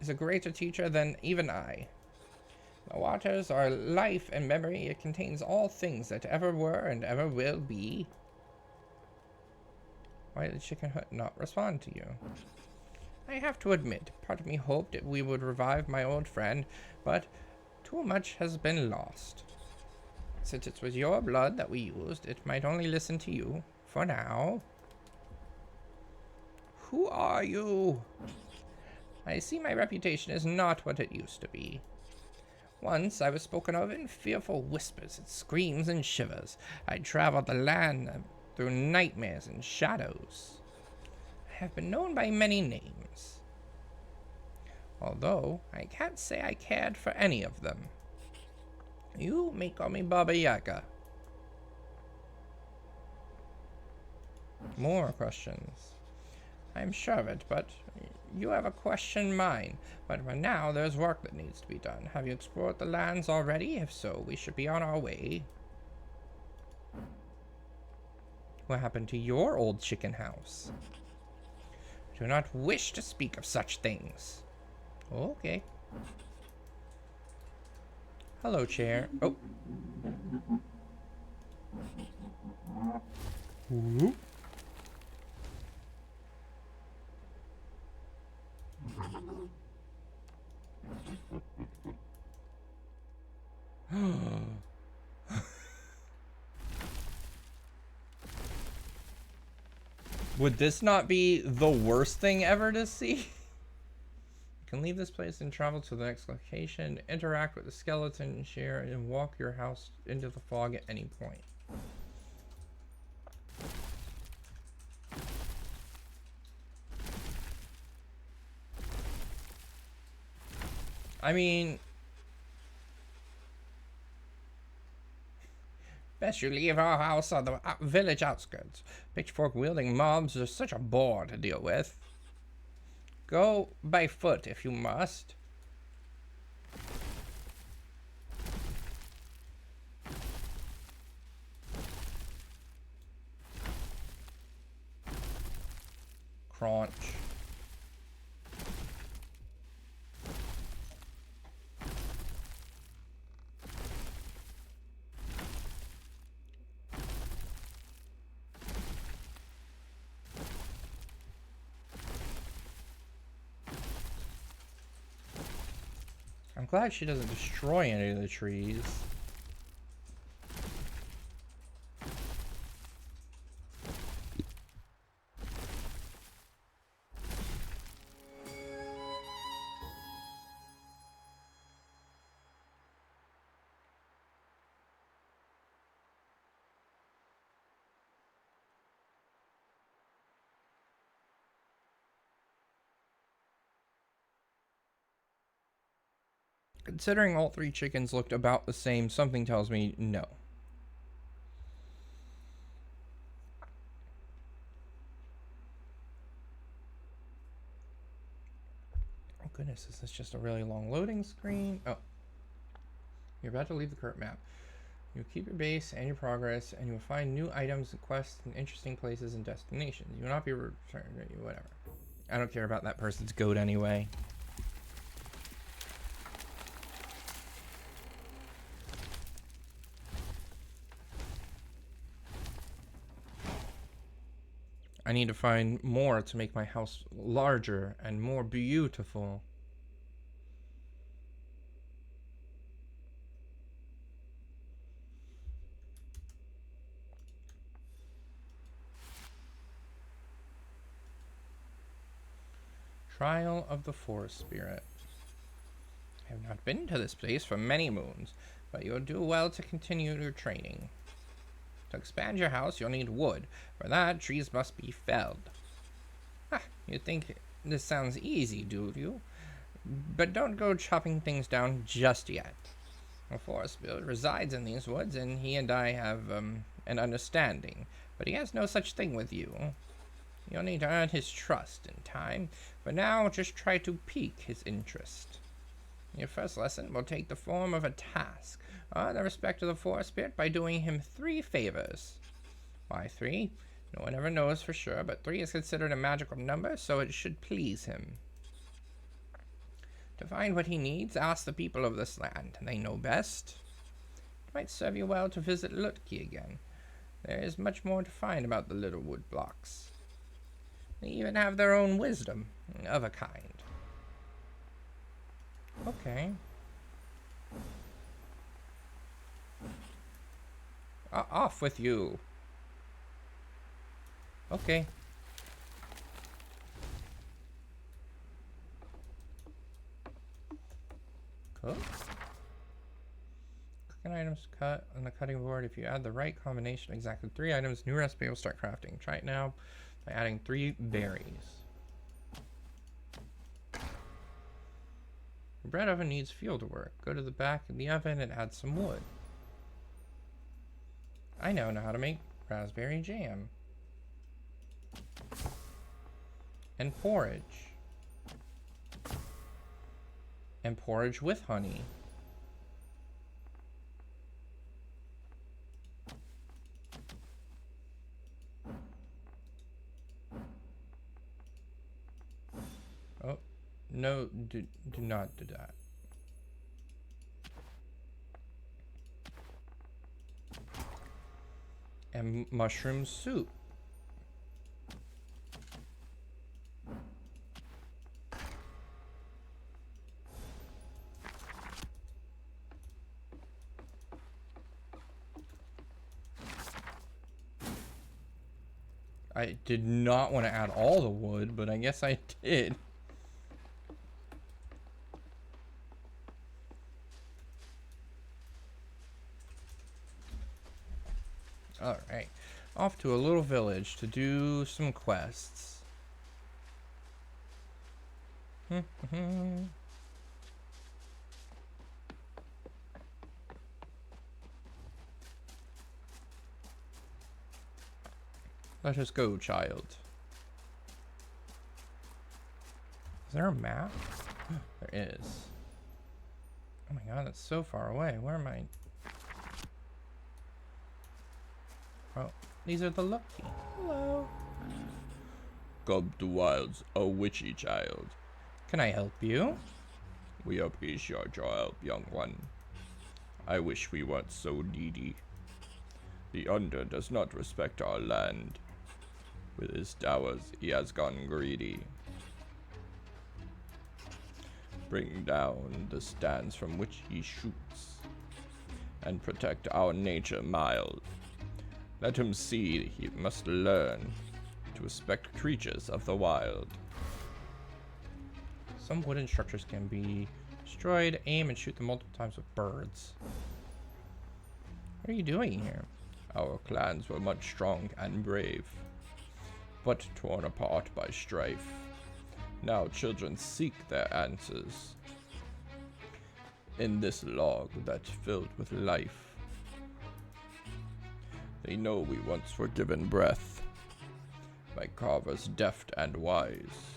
is a greater teacher than even I. The waters are life and memory. It contains all things that ever were and ever will be. Why did the chicken hut not respond to you? I have to admit, part of me hoped that we would revive my old friend, but too much has been lost. Since it was your blood that we used, it might only listen to you, for now. Who are you? I see my reputation is not what it used to be. Once I was spoken of in fearful whispers and screams and shivers. I traveled the land through nightmares and shadows. I have been known by many names, although I can't say I cared for any of them. You may call me Baba Yaga. More questions. I'm sure of it, but you have a question mine. But for now, there's work that needs to be done. Have you explored the lands already? If so, we should be on our way. What happened to your old chicken house? I do not wish to speak of such things. Okay. Hello, chair. Oh. Ooh. Would this not be the worst thing ever to see? You can leave this place and travel to the next location, interact with the skeleton, share, and walk your house into the fog at any point. I mean, Best you leave our house on the village outskirts. Pitchfork-wielding mobs are such a bore to deal with. Go by foot if you must. crunch. I'm glad she doesn't destroy any of the trees. Considering all three chickens looked about the same, something tells me no. Oh goodness, is this just a really long loading screen? Oh. You're about to leave the current map. You'll keep your base and your progress, and you will find new items and quests and interesting places and destinations. You will not be returned, whatever. I don't care about that person's goat anyway. I need to find more to make my house larger and more beautiful. Trial of the Forest Spirit. I have not been to this place for many moons, but you'll do well to continue your training. To expand your house, you'll need wood. For that, trees must be felled. Ah, you think this sounds easy, do you? But don't go chopping things down just yet. A forest spirit resides in these woods, and he and I have, an understanding. But he has no such thing with you. You'll need to earn his trust in time. For now, just try to pique his interest. Your first lesson will take the form of a task. Earn the respect of the forest spirit by doing him 3 favors. Why 3? No one ever knows for sure, but 3 is considered a magical number, so it should please him. To find what he needs, ask the people of this land. They know best. It might serve you well to visit Lutki again. There is much more to find about the little wood blocks. They even have their own wisdom, of a kind. Okay. Off with you. Okay. Cook. Cooking items cut on the cutting board. If you add the right combination, exactly 3 items, new recipe will start crafting. Try it now by adding 3 berries. Your bread oven needs fuel to work. Go to the back of the oven and add some wood. I now know how to make raspberry jam. And porridge. And porridge with honey. Oh, no, do not do that. And mushroom soup. I did not want to add all the wood, but I guess I did. Alright. Off to a little village to do some quests. Let us go, child. Is there a map? There is. Oh my god, that's so far away. Where am I? Oh, these are the lucky. Hello. Come to Wilds, a witchy child. Can I help you? We appreciate your help, young one. I wish we weren't so needy. The Under does not respect our land. With his towers, he has gone greedy. Bring down the stands from which he shoots, and protect our nature mild. Let him see he must learn to respect creatures of the wild. Some wooden structures can be destroyed. Aim and shoot them multiple times with birds. What are you doing here? Our clans were much strong and brave, but torn apart by strife. Now children seek their answers in this log that's filled with life. They know we once were given breath by carvers deft and wise.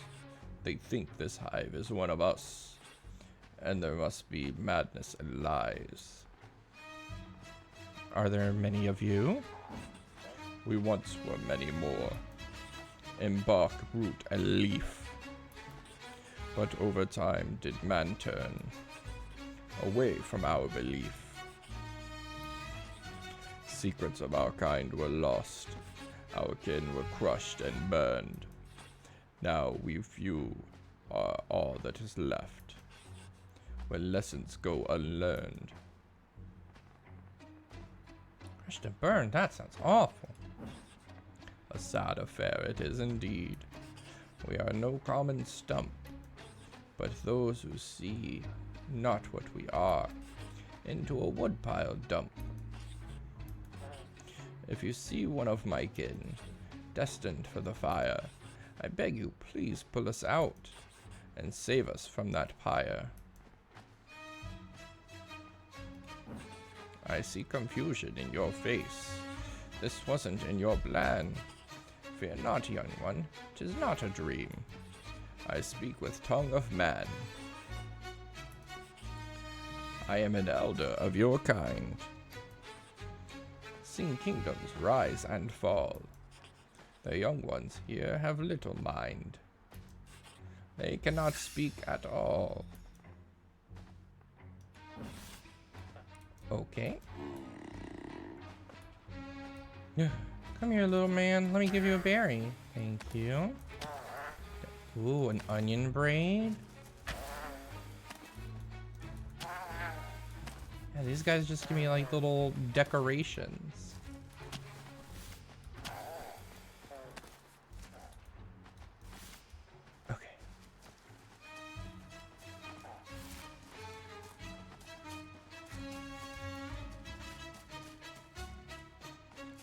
They think this hive is one of us, and there must be madness and lies. Are there many of you? We once were many more, in bark, root, and leaf. But over time did man turn away from our belief. Secrets of our kind were lost, our kin were crushed and burned. Now we few are all that is left, when lessons go unlearned. Crushed and burned, that sounds awful. A sad affair it is indeed. We are no common stump, but those who see not what we are, into a woodpile dump. If you see one of my kin, destined for the fire, I beg you please pull us out, and save us from that pyre. I see confusion in your face. This wasn't in your plan. Fear not, young one, 'tis not a dream. I speak with tongue of man. I am an elder of your kind. Seen kingdoms rise and fall. The young ones here have little mind. They cannot speak at all. Okay. Come here, little man. Let me give you a berry. Thank you. Ooh, an onion braid. Yeah, these guys just give me like little decorations. Okay.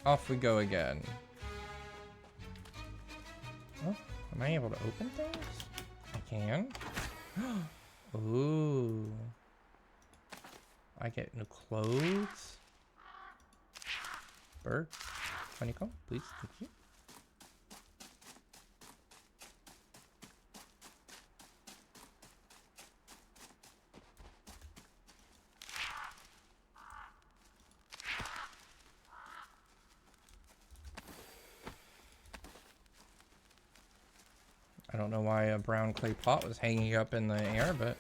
Off we go again. Oh, am I able to open things? I can. Ooh. I get new clothes. Bird. Honeycomb, please. Thank you. I don't know why a brown clay pot was hanging up in the air, but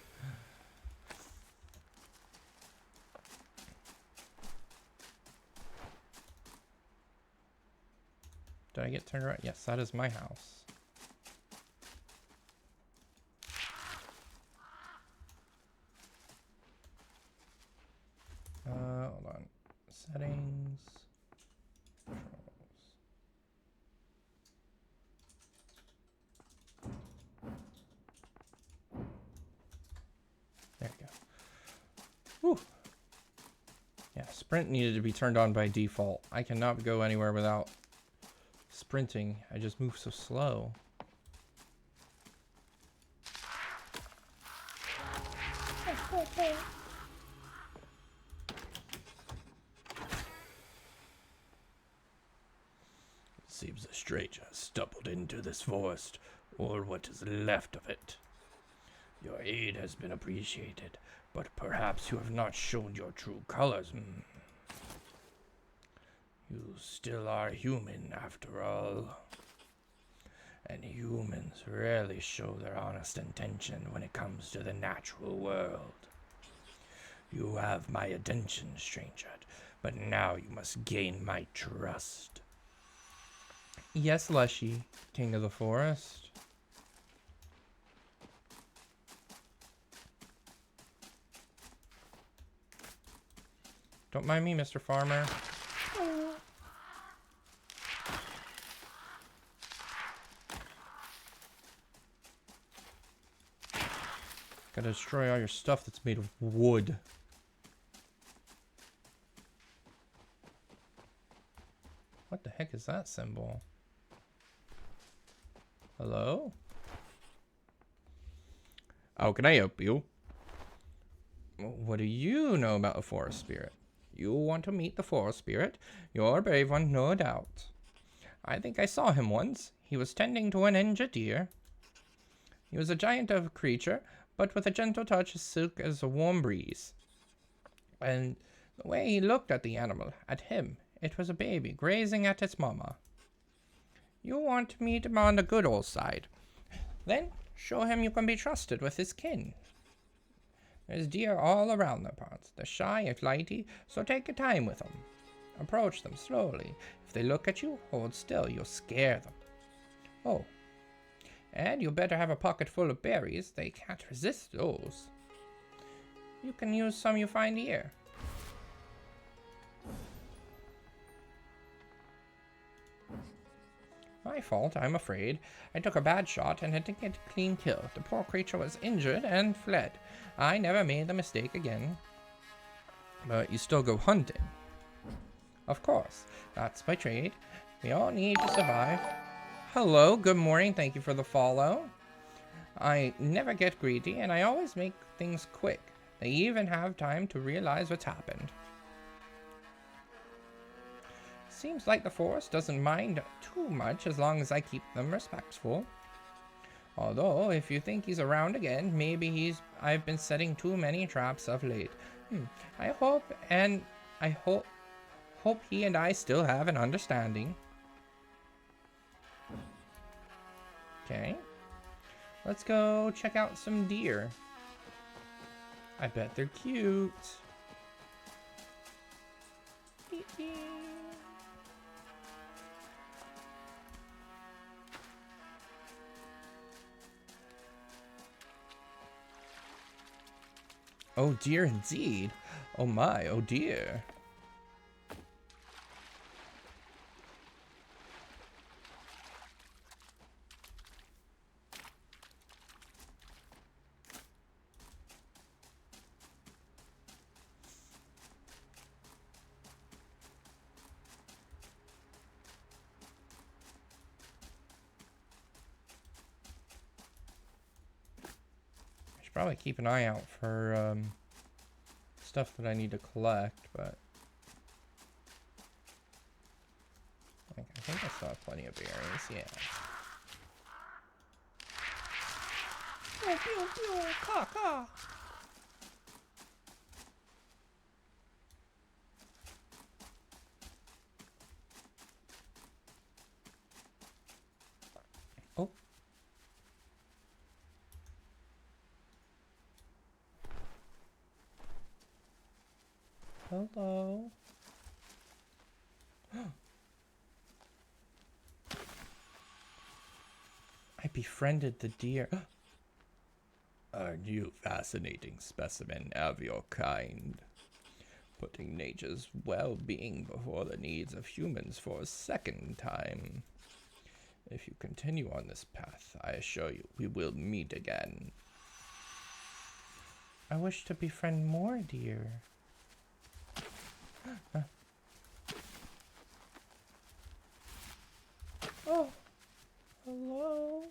did I get turned around? Yes, that is my house. Hold on. Settings. Controls. There we go. Whew. Yeah, sprint needed to be turned on by default. I cannot go anywhere without sprinting. I just move so slow. Seems a stranger has stumbled into this forest, or what is left of it. Your aid has been appreciated, but perhaps you have not shown your true colors. You still are human, after all. And humans rarely show their honest intention when it comes to the natural world. You have my attention, stranger, but now you must gain my trust. Yes, Leshy, king of the forest. Don't mind me, Mr. Farmer. Gotta destroy all your stuff that's made of wood. What the heck is that symbol? Hello? How can I help you? What do you know about the forest spirit? You want to meet the forest spirit? You're a brave one, no doubt. I think I saw him once. He was tending to an injured deer. He was a giant of a creature, but with a gentle touch as silk as a warm breeze. And the way he looked at the animal, at him, it was a baby grazing at its mama. You want to meet him on the good old side. Then show him you can be trusted with his kin. There's deer all around the parts. They're shy and flighty, so take your time with them. Approach them slowly. If they look at you, hold still. You'll scare them. Oh, and you better have a pocket full of berries. They can't resist those. You can use some you find here. My fault, I'm afraid. I took a bad shot and had to get a clean kill. The poor creature was injured and fled. I never made the mistake again. But you still go hunting. Of course, that's my trade. We all need to survive. Hello, good morning, thank you for the follow. I never get greedy and I always make things quick. They even have time to realize what's happened. Seems like the forest doesn't mind too much as long as I keep them respectful. Although, if you think he's around again, maybe I've been setting too many traps of late. I hope he and I still have an understanding. Okay. Let's go check out some deer. I bet they're cute. Oh dear indeed. Oh my, oh dear. I should probably keep an eye out for stuff that I need to collect, but I think I still have plenty of berries, yeah. Pew, pew, pew, caw, caw. Oh. Hello. I befriended the deer. A new fascinating specimen of your kind. Putting nature's well-being before the needs of humans for a second time. If you continue on this path, I assure you we will meet again. I wish to befriend more deer. Oh, hello.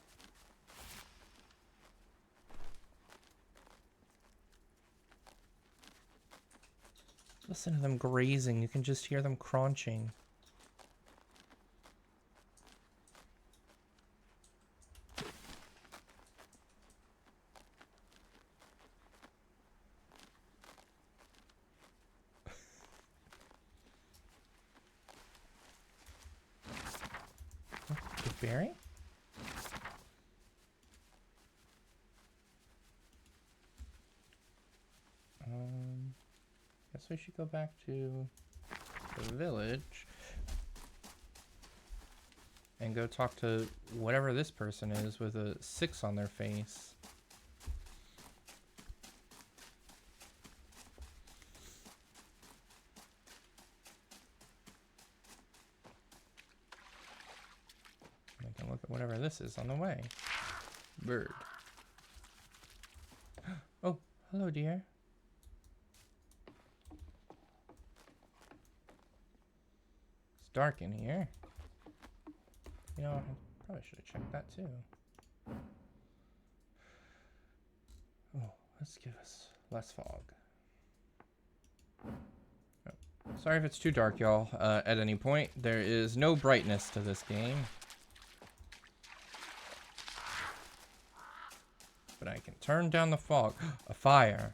Listen to them grazing. You can just hear them crunching. berry? Guess we should go back to the village and go talk to whatever this person is with a 6 on their face. I can look at whatever this is on the way. Bird. Oh, hello, dear. It's dark in here. You know, I probably should have checked that too. Oh, let's give us less fog. Oh, sorry if it's too dark, y'all. At any point, there is no brightness to this game. But I can turn down the fog. A fire.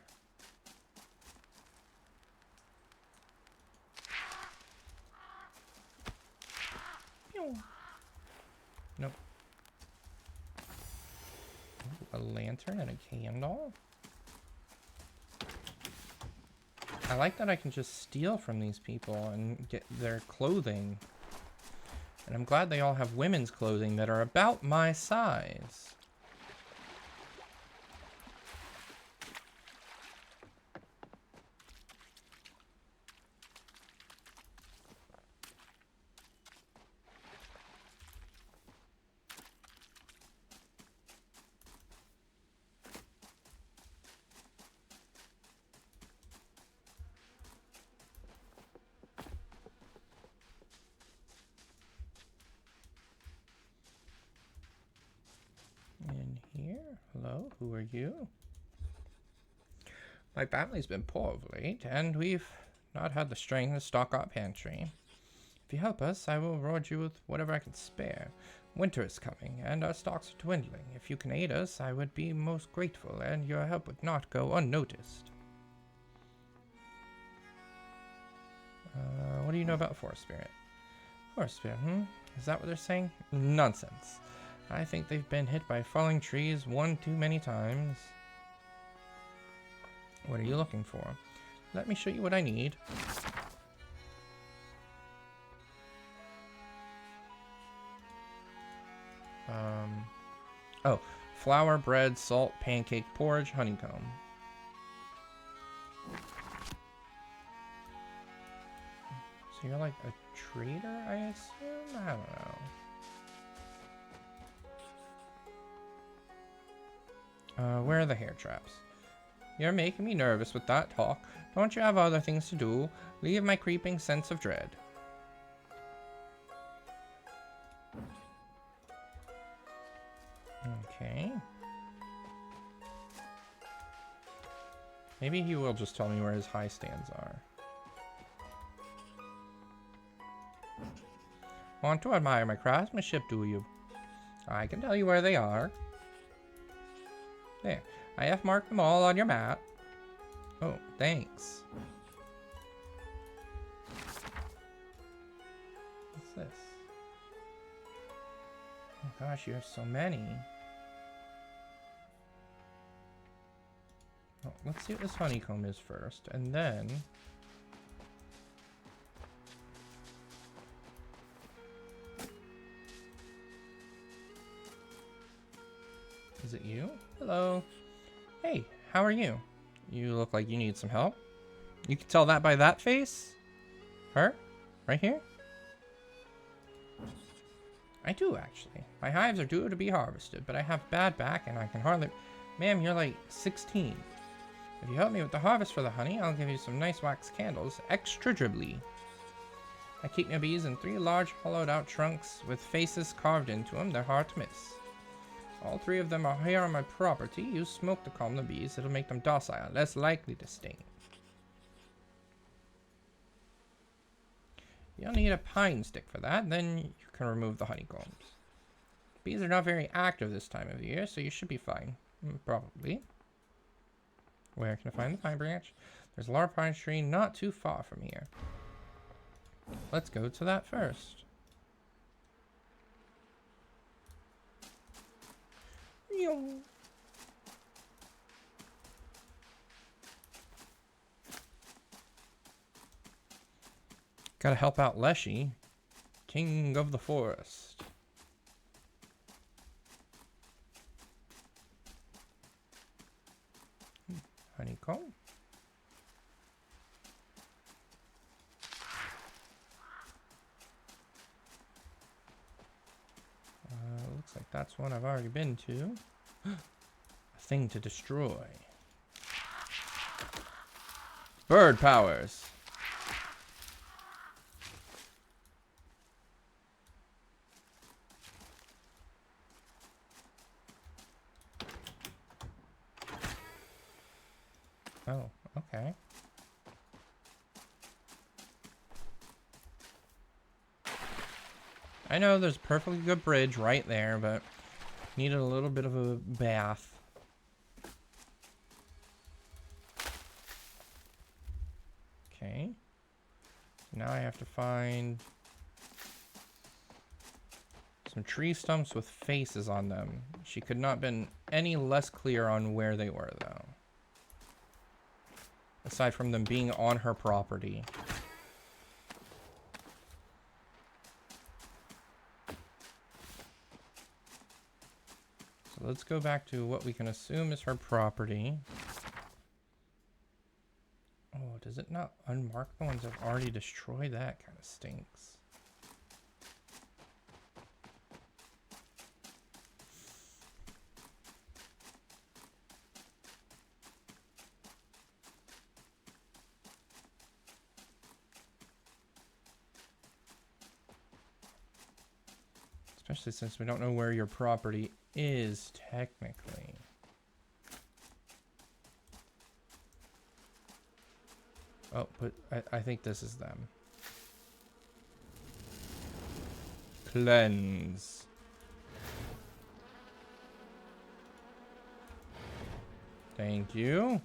Pew. Nope. Ooh, a lantern and a candle. I like that I can just steal from these people and get their clothing. And I'm glad they all have women's clothing that are about my size. In here? Hello, who are you? My family's been poor of late, and we've not had the strength to stock our pantry. If you help us, I will reward you with whatever I can spare. Winter is coming, and our stocks are dwindling. If you can aid us, I would be most grateful, and your help would not go unnoticed. What do you know about Forest Spirit? Forest Spirit, Is that what they're saying? Nonsense. I think they've been hit by falling trees one too many times. What are you looking for? Let me show you what I need. Oh, flour, bread, salt, pancake, porridge, honeycomb. So you're like a trader, I assume? I don't know. Where are the hair traps? You're making me nervous with that talk. Don't you have other things to do? Leave my creeping sense of dread. Okay. Maybe he will just tell me where his high stands are. Want to admire my craftsmanship, do you? I can tell you where they are. There. I have marked them all on your map. Oh, thanks. What's this? Oh gosh, you have so many. Well, let's see what this honeycomb is first, and then... Is it you? Hello. Hey, how are you? You look like you need some help. You can tell that by that face? Her? Right here? I do, actually. My hives are due to be harvested, but I have bad back and I can hardly... Ma'am, you're like 16. If you help me with the harvest for the honey, I'll give you some nice wax candles, extra dribbly. I keep my bees in 3 large hollowed out trunks with faces carved into them. They're hard to miss. All 3 of them are here on my property. Use smoke to calm the bees. It'll make them docile, less likely to sting. You'll need a pine stick for that, then you can remove the honeycombs. Bees are not very active this time of year, so you should be fine. Probably. Where can I find the pine branch? There's a large pine tree not too far from here. Let's go to that first. Meow. Gotta help out Leshy, king of the forest. Honeycomb. Looks like that's one I've already been to. A thing to destroy. Bird powers. Oh, okay. I know there's a perfectly good bridge right there, but needed a little bit of a bath. Okay. Now I have to find some tree stumps with faces on them. She could not have been any less clear on where they were, though. Aside from them being on her property. So let's go back to what we can assume is her property. Oh, does it not unmark the ones I've already destroyed? That kind of stinks. Especially since we don't know where your property is, technically. Oh, but I think this is them. Cleanse. Thank you.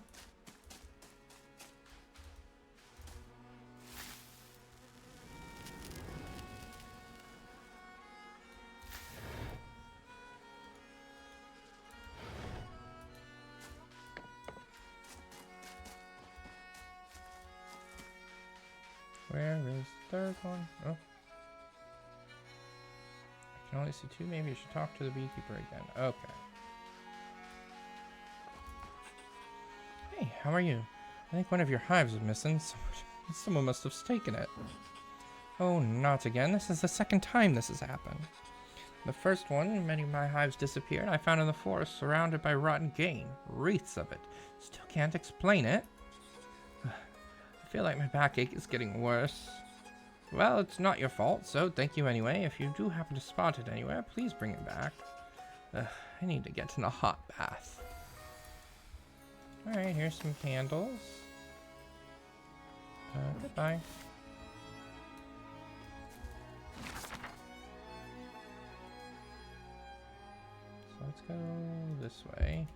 Where is the third one? Oh. I can only see two. Maybe I should talk to the beekeeper again. Okay. Hey, how are you? I think one of your hives is missing. Someone must have taken it. Oh, not again. This is the second time this has happened. The first one, many of my hives disappeared. I found in the forest, surrounded by rotten game. Wreaths of it. Still can't explain it. I feel like my backache is getting worse. Well, it's not your fault, so thank you anyway. If you do happen to spot it anywhere, please bring it back. I need to get in a hot bath. Alright, here's some candles. Goodbye. So let's go this way.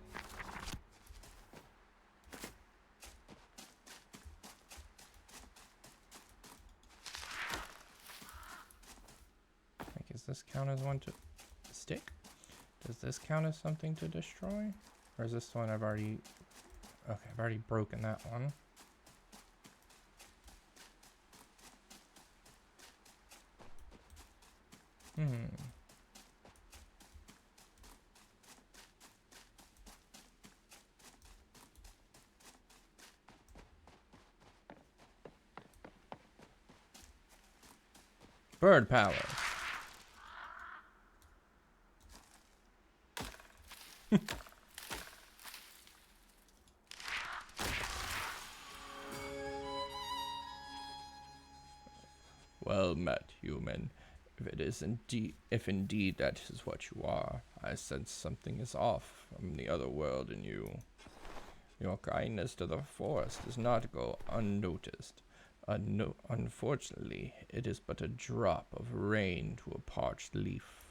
Does this count as one to stick? Does this count as something to destroy? Or is this one I've already... Okay, I've already broken that one. Bird power. Well met, human. If indeed that is what you are, I sense something is off from the other world in you. Your kindness to the forest does not go unnoticed. Unfortunately, it is but a drop of rain to a parched leaf.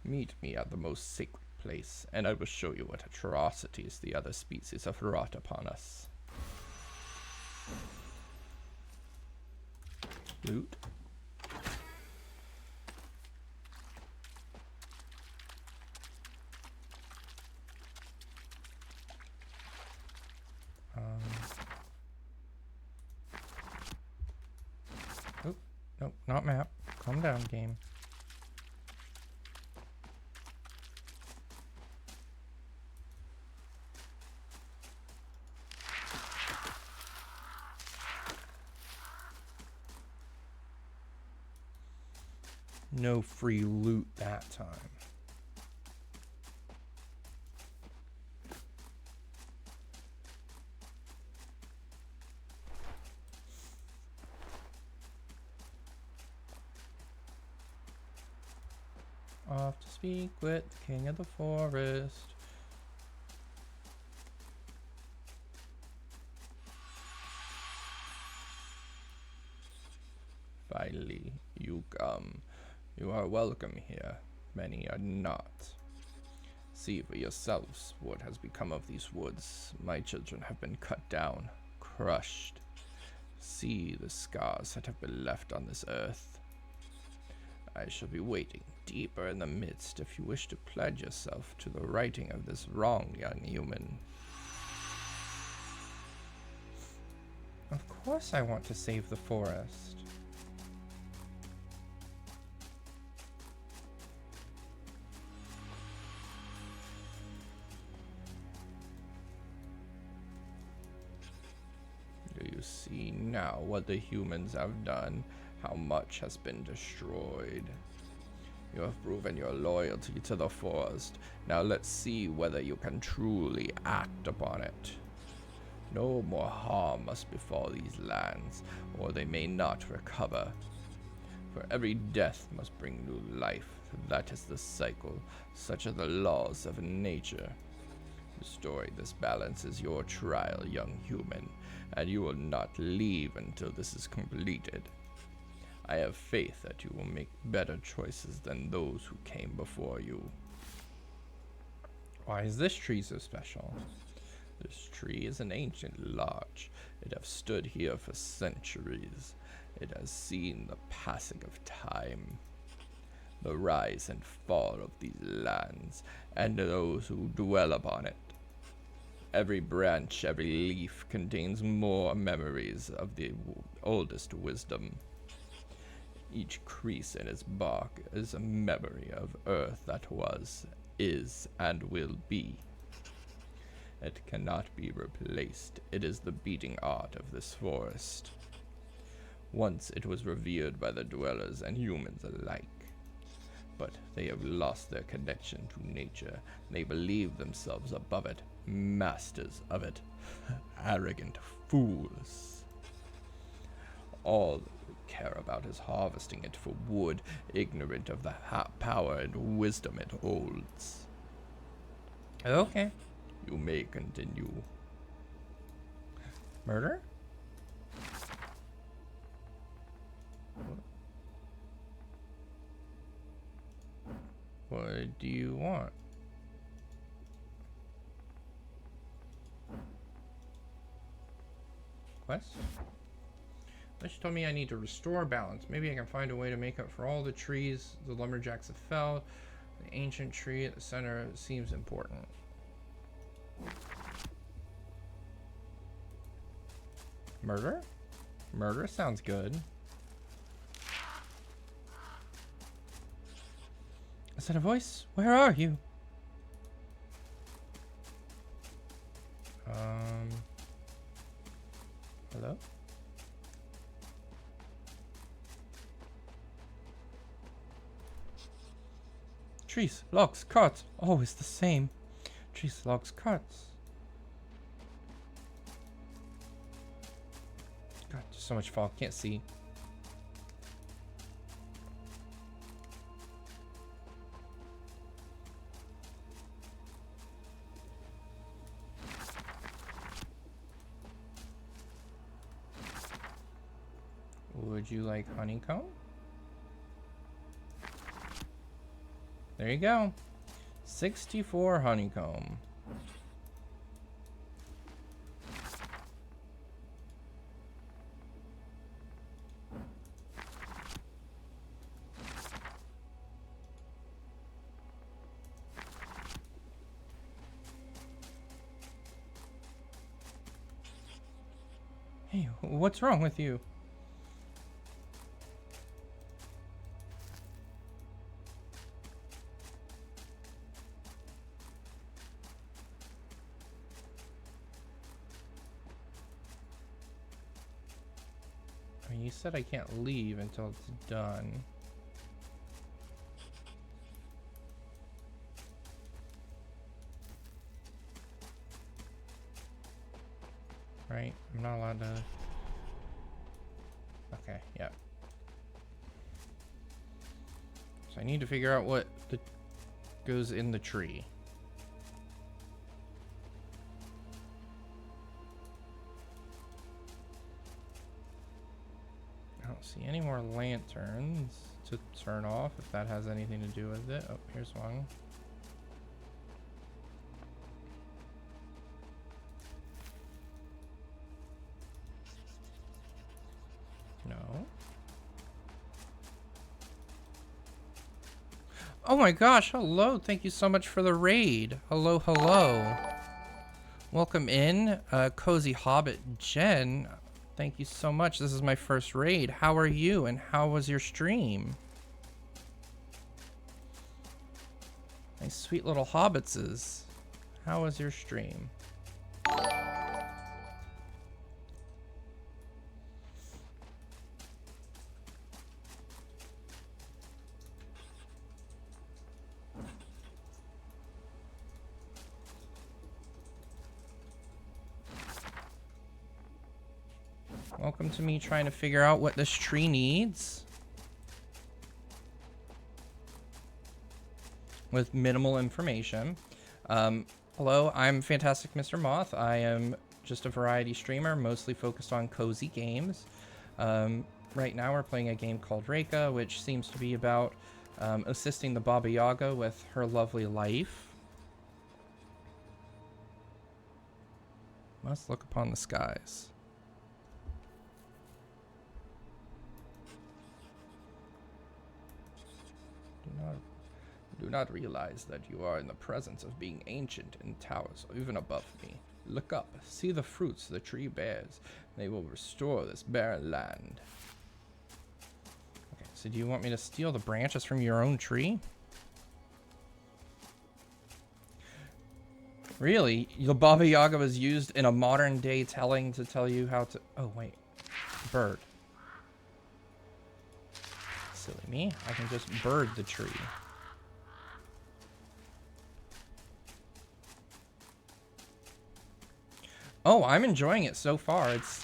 Meet me at the most sacred place, and I will show you what atrocities the other species have wrought upon us. Loot. Nope, not map. Calm down, game. No free loot that time. Off to speak with the king of the forest. Finally, you come. You are welcome here. Many are not. See for yourselves what has become of these woods. My children have been cut down, crushed. See the scars that have been left on this earth. I shall be waiting deeper in the midst if you wish to pledge yourself to the righting of this wrong, young human. Of course I want to save the forest. Do you see now what the humans have done? How much has been destroyed? You have proven your loyalty to the forest. Now let's see whether you can truly act upon it. No more harm must befall these lands, or they may not recover. For every death must bring new life. That is the cycle. Such are the laws of nature. Restoring this balance is your trial, young human, and you will not leave until this is completed. I have faith that you will make better choices than those who came before you. Why is this tree so special? This tree is an ancient larch. It has stood here for centuries. It has seen the passing of time, the rise and fall of these lands, and those who dwell upon it. Every branch, every leaf contains more memories of the oldest wisdom. Each crease in its bark is a memory of earth that was, is, and will be. It cannot be replaced. It is the beating heart of this forest. Once it was revered by the dwellers and humans alike. But they have lost their connection to nature. They believe themselves above it, masters of it. Arrogant fools. All they care about is harvesting it for wood, ignorant of the power and wisdom it holds. Okay. You may continue. Murder? What do you want? Quest? She told me I need to restore balance. Maybe I can find a way to make up for all the trees the lumberjacks have felled. The ancient tree at the center seems important. Murder? Murder sounds good. Is that a voice? Where are you? Hello? Trees, logs, carts, always the same. Trees, logs, carts. God, there's so much fog, can't see. Would you like honeycomb? There you go. 64 honeycomb. Hey, what's wrong with you? I mean, you said I can't leave until it's done. Right? I'm not allowed to... Okay, yeah. So I need to figure out what goes in the tree. I don't see any more lanterns to turn off, if that has anything to do with it. Oh, here's one. No. Oh my gosh, hello. Thank you so much for the raid. Hello, hello. Welcome in, Cozy Hobbit Jen. Thank you so much. This is my first raid. How are you and how was your stream? My sweet little hobbitses. How was your stream? Welcome to me trying to figure out what this tree needs. With minimal information. Hello, I'm Fantastic Mr. Moth. I am just a variety streamer, mostly focused on cozy games. Right now we're playing a game called Reka, which seems to be about assisting the Baba Yaga with her lovely life. Must look upon the skies. Do not realize that you are in the presence of being ancient and towers even above me. Look up, see the fruits the tree bears. They will restore this barren land. Okay, so do you want me to steal the branches from your own tree? Really? The Baba Yaga was used in a modern day telling to tell you how to... Oh, wait. Bird. Silly me. I can just bird the tree. Oh, I'm enjoying it so far. It's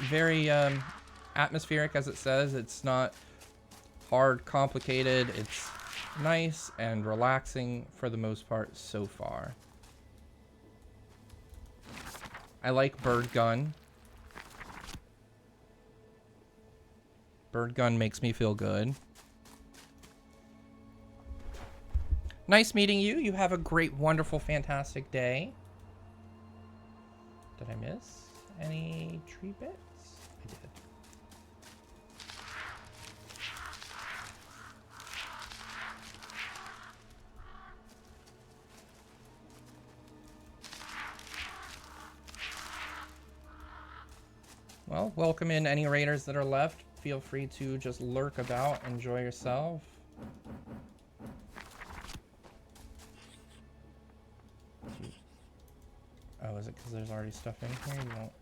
very atmospheric, as it says. It's not hard, complicated. It's nice and relaxing for the most part so far. I like Bird Gun. Bird Gun makes me feel good. Nice meeting you. You have a great, wonderful, fantastic day. Did I miss any tree bits? I did. Well, welcome in any raiders that are left. Feel free to just lurk about, enjoy yourself. Oh, is it because there's already stuff in here? You won't.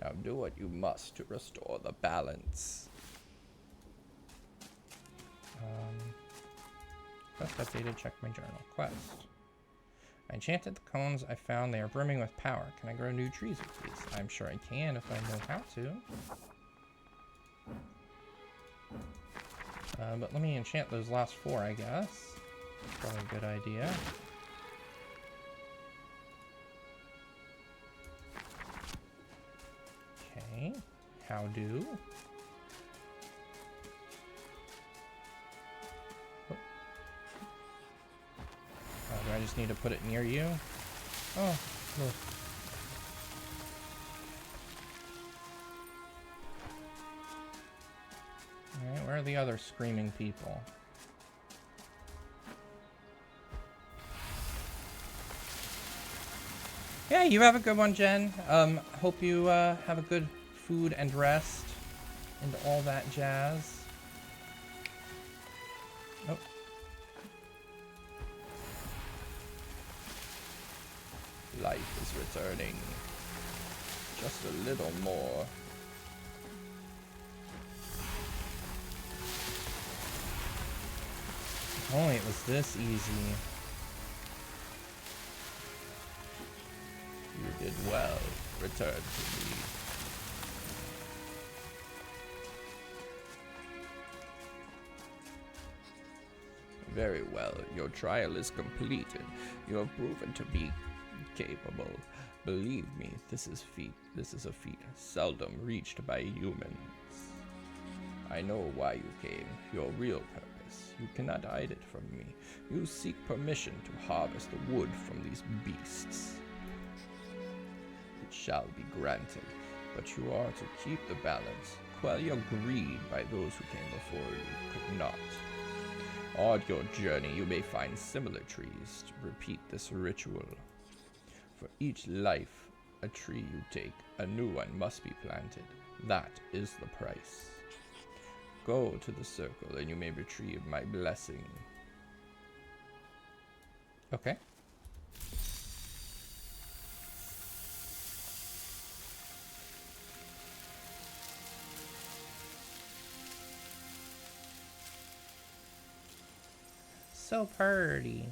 Now do what you must to restore the balance. Quest updated, check my journal. Quest. I enchanted the cones I found. They are brimming with power. Can I grow new trees with these? I'm sure I can if I know how to. But let me enchant those last 4, I guess. Probably a good idea. Okay. How do? Oh. Oh, do I just need to put it near you? Oh, look. Alright, where are the other screaming people? Yeah, you have a good one, Jen. Hope you have a good food and rest and all that jazz. Oh. life is returning. Just a little more. If only it was this easy. You did well. Return to me. Very well. Your trial is completed. You have proven to be capable. Believe me, this is a feat seldom reached by humans. I know why you came, your real purpose. You cannot hide it from me. You seek permission to harvest the wood from these beasts. It shall be granted, but you are to keep the balance. Quell your greed by those who came before you could not. On your journey, you may find similar trees to repeat this ritual. For each life, a tree you take, a new one must be planted. That is the price. Go to the circle and you may retrieve my blessing. Okay. So pretty.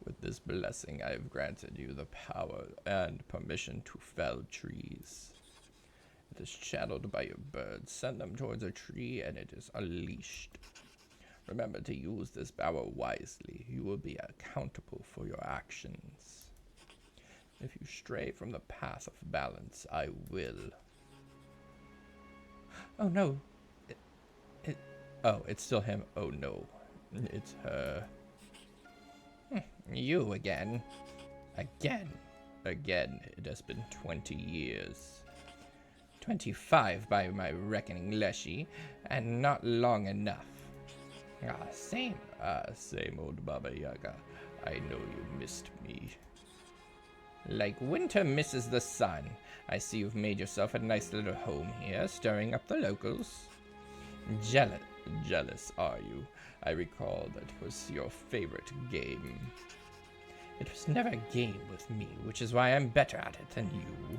With this blessing, I have granted you the power and permission to fell trees. It is channeled by your birds. Send them towards a tree and it is unleashed. Remember to use this power wisely. You will be accountable for your actions. If you stray from the path of balance, I will. Oh no. Oh, it's still him. Oh no. It's her. You again. Again. It has been 20 years. 25 by my reckoning, Leshy, and not long enough. Same old Baba Yaga. I know you missed me. Like winter misses the sun. I see you've made yourself a nice little home here, stirring up the locals. Jealous, are you? I recall that was your favorite game. It was never a game with me, which is why I'm better at it than you.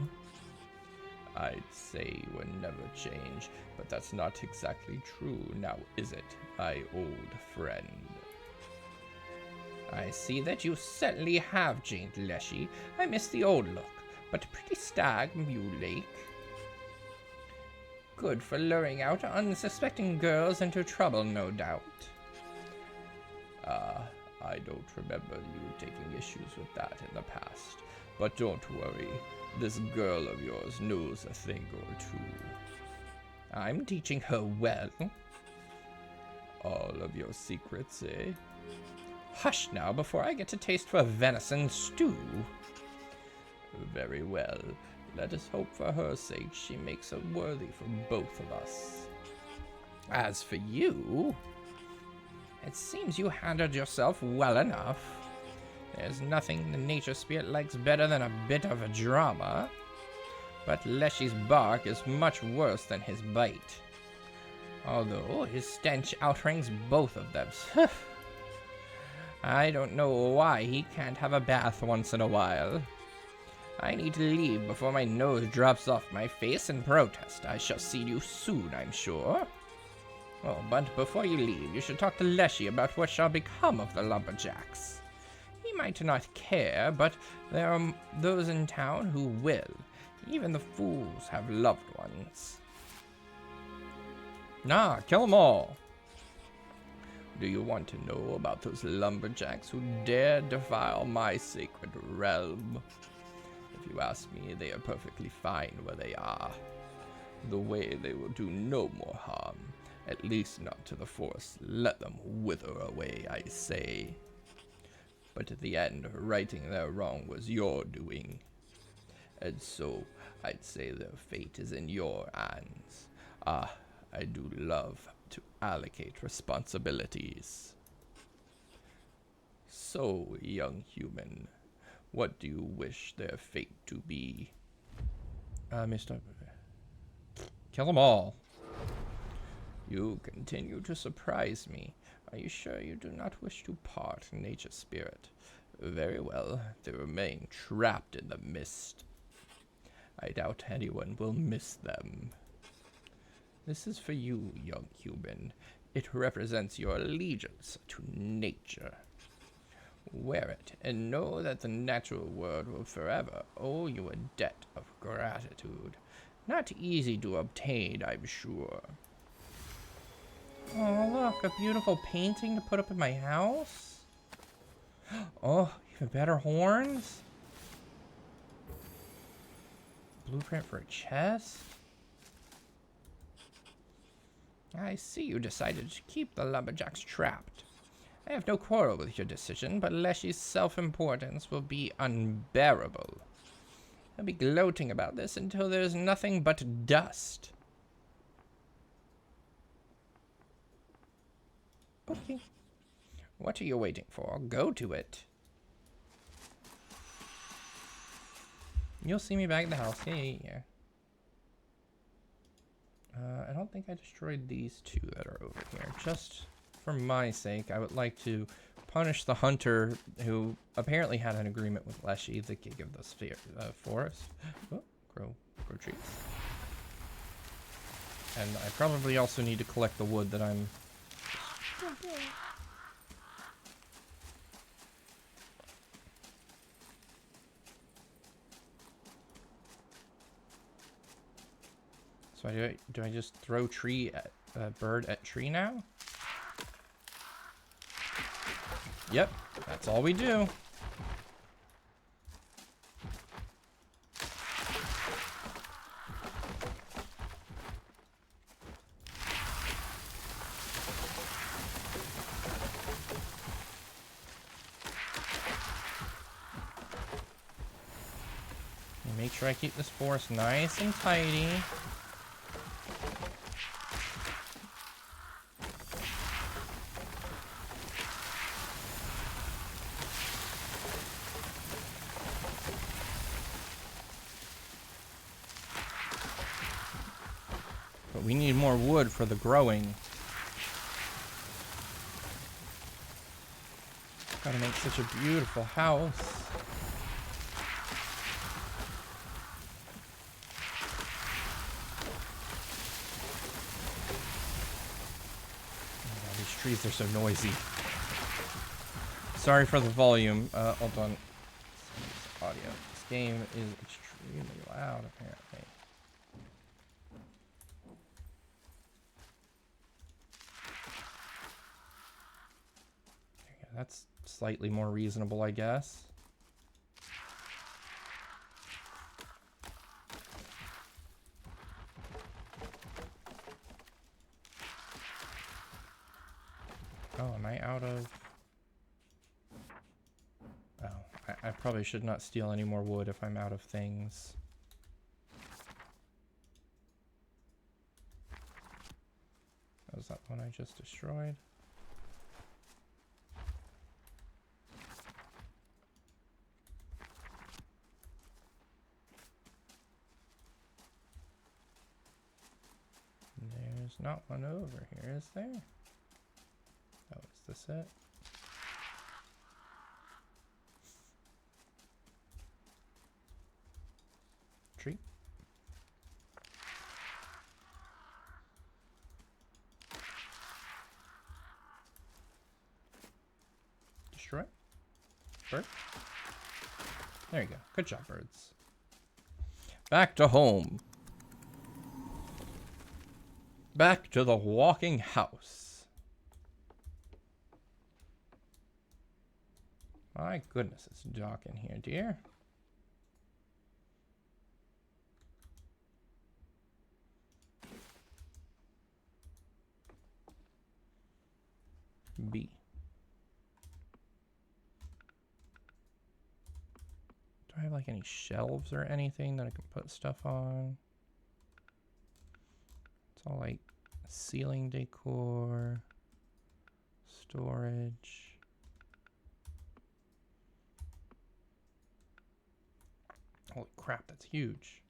I'd say you will never change, but that's not exactly true, now is it, my old friend? I see that you certainly have changed, Leshy. I miss the old look, but a pretty stag, Mule Lake. Good for luring out unsuspecting girls into trouble, no doubt. I don't remember you taking issues with that in the past, but don't worry. This girl of yours knows a thing or two. I'm teaching her well. All of your secrets, eh? Hush now, before I get a taste for venison stew. Very well. Let us hope for her sake she makes it worthy for both of us. As for you, it seems you handled yourself well enough. There's nothing the nature spirit likes better than a bit of a drama. But Leshy's bark is much worse than his bite. Although his stench outranks both of them. I don't know why he can't have a bath once in a while. I need to leave before my nose drops off my face in protest. I shall see you soon, I'm sure. Oh, but before you leave, you should talk to Leshy about what shall become of the lumberjacks. He might not care, but there are those in town who will. Even the fools have loved ones. Nah, kill them all. Do you want to know about those lumberjacks who dare defile my sacred realm? If you ask me, they are perfectly fine where they are. The way they will do no more harm, at least not to the forest. Let them wither away, I say. But at the end, righting their wrong was your doing. And so, I'd say their fate is in your hands. Ah, I do love to allocate responsibilities. So, young human, what do you wish their fate to be? Mr. Kill them all. You continue to surprise me. Are you sure you do not wish to part, nature spirit? Very well, they remain trapped in the mist. I doubt anyone will miss them. This is for you, young human. It represents your allegiance to nature. Wear it, and know that the natural world will forever owe you a debt of gratitude. Not easy to obtain, I'm sure. Oh, look, a beautiful painting to put up in my house. Oh, even better horns. Blueprint for a chest. I see you decided to keep the lumberjacks trapped. I have no quarrel with your decision, but Leshy's self-importance will be unbearable. He'll be gloating about this until there's nothing but dust. Okay. What are you waiting for? Go to it. You'll see me back at the house. Yeah. I don't think I destroyed these two that are over here. Just for my sake, I would like to punish the hunter who apparently had an agreement with Leshy, the king of the forest. Oh, grow trees. And I probably also need to collect the wood that I'm... So do I just throw tree at bird at tree now? Yep, that's all we do. Make sure I keep this forest nice and tidy. But we need more wood for the growing. Gotta make such a beautiful house. Oh, these trees are so noisy. Sorry for the volume. Hold on. Audio. This game is extremely loud, apparently. Yeah, that's slightly more reasonable, I guess. Oh, am I out of... Oh, I probably should not steal any more wood if I'm out of things. Was that one I just destroyed? There's not one over here, is there? Oh, is this it? Tree. Destroy. Bird. There you go. Good job, birds. Back to home. Back to the walking house. My goodness, it's dark in here, dear. B. Do I have like any shelves or anything that I can put stuff on? It's all like ceiling decor, storage. Holy crap, that's huge.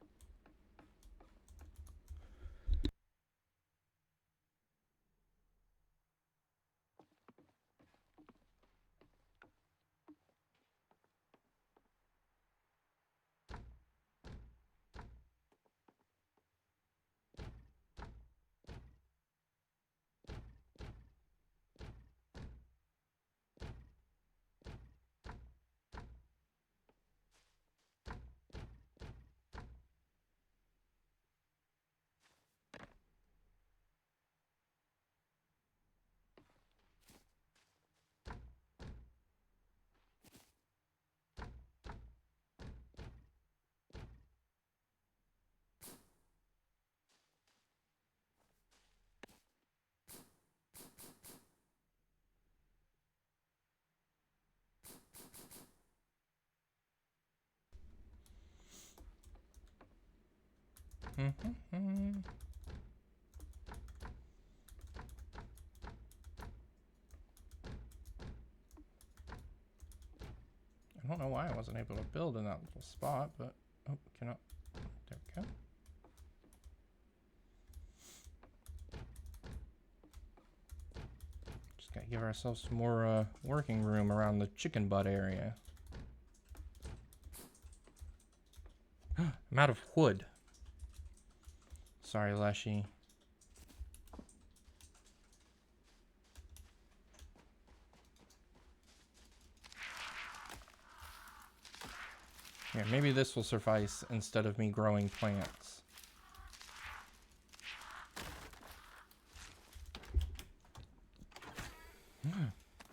I don't know why I wasn't able to build in that little spot, but oh, cannot. There we go. Just gotta give ourselves some more working room around the chicken butt area. I'm out of wood. Sorry, Leshy. Here, maybe this will suffice instead of me growing plants.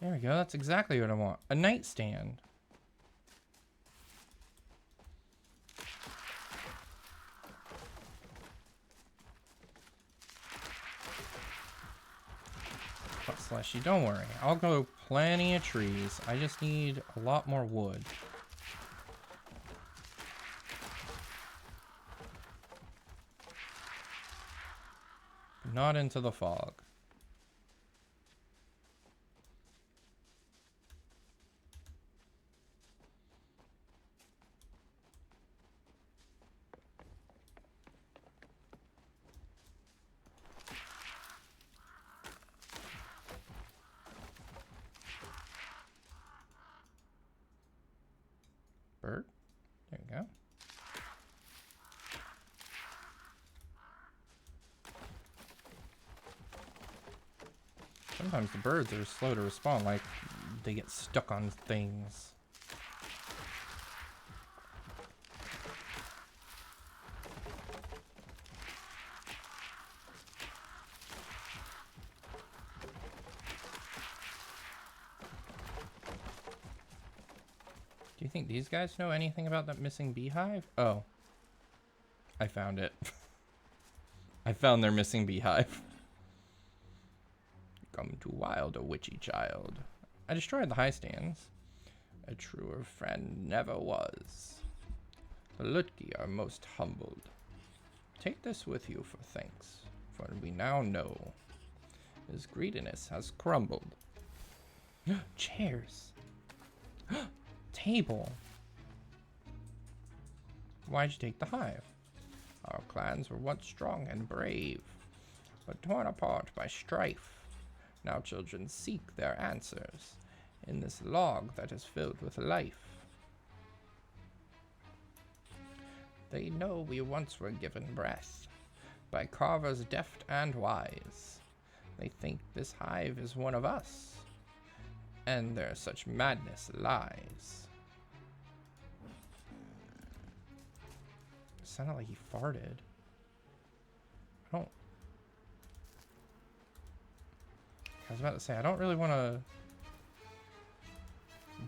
There we go. That's exactly what I want. A nightstand. But Slushy, don't worry. I'll grow plenty of trees. I just need a lot more wood. Not into the fog. Bird. There you go. Sometimes the birds are slow to respond, like they get stuck on things. Do you think these guys know anything about that missing beehive? Oh. I found it. I found their missing beehive. Come too wild, a witchy child. I destroyed the high stands. A truer friend never was. The Lutki are most humbled. Take this with you for thanks, for we now know his greediness has crumbled. Chairs. Table. Why'd you take the hive? Our clans were once strong and brave, but torn apart by strife. Now children seek their answers in this log that is filled with life. They know we once were given breath by carvers deft and wise. They think this hive is one of us, and there such madness lies. It sounded like he farted. I was about to say, I don't really want to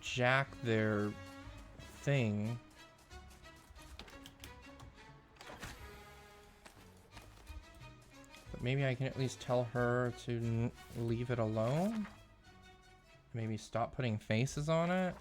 jack their thing. But maybe I can at least tell her to leave it alone. Maybe stop putting faces on it.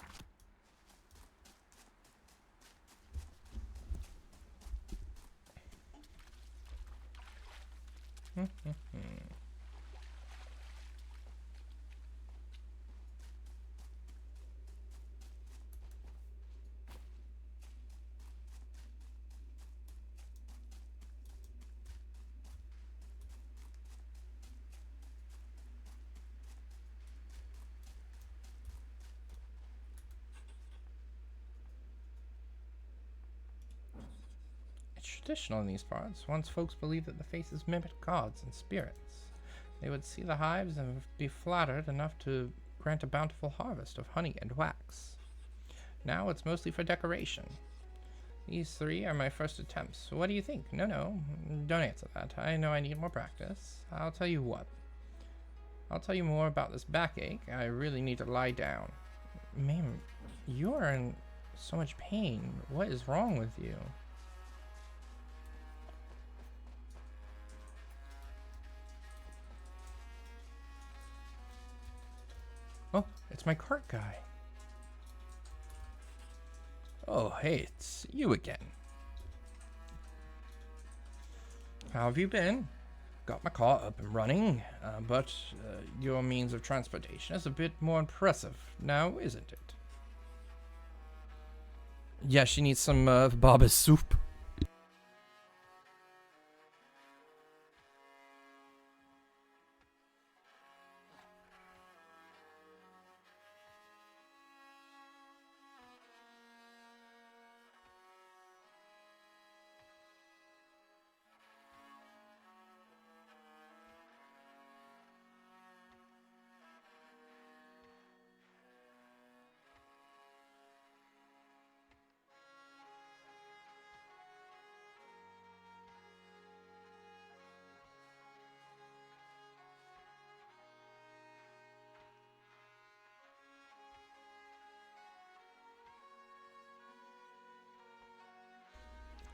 Traditional in these parts. Once folks believed that the faces mimicked gods and spirits. They would see the hives and be flattered enough to grant a bountiful harvest of honey and wax. Now it's mostly for decoration. These three are my first attempts. What do you think? No, don't answer that. I know I need more practice. I'll tell you what. I'll tell you more about this backache. I really need to lie down. Ma'am, you are in so much pain. What is wrong with you? Oh, it's my cart guy. Oh, hey, it's you again. How have you been? Got my car up and running, but your means of transportation is a bit more impressive now, isn't it? Yeah, she needs some Baba's soup.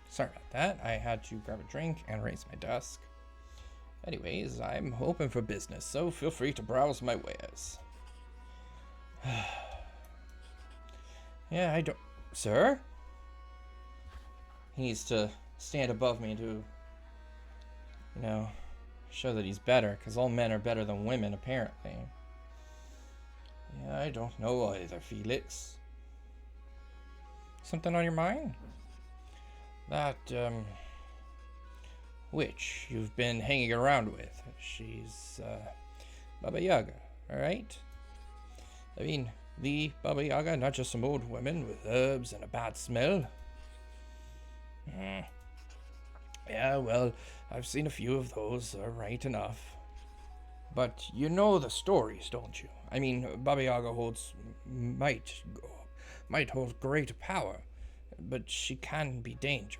Sorry about that. I had to grab a drink and raise my desk. Anyways, I'm open for business, so feel free to browse my wares. Yeah, I don't... Sir? He needs to stand above me to, you know, show that he's better, because all men are better than women, apparently. Yeah, I don't know either, Felix. Something on your mind? That, witch you've been hanging around with. She's, Baba Yaga, alright? I mean, the Baba Yaga, not just some old women with herbs and a bad smell. Yeah, well, I've seen a few of those, right enough. But you know the stories, don't you? I mean, Baba Yaga might hold great power, but she can be dangerous.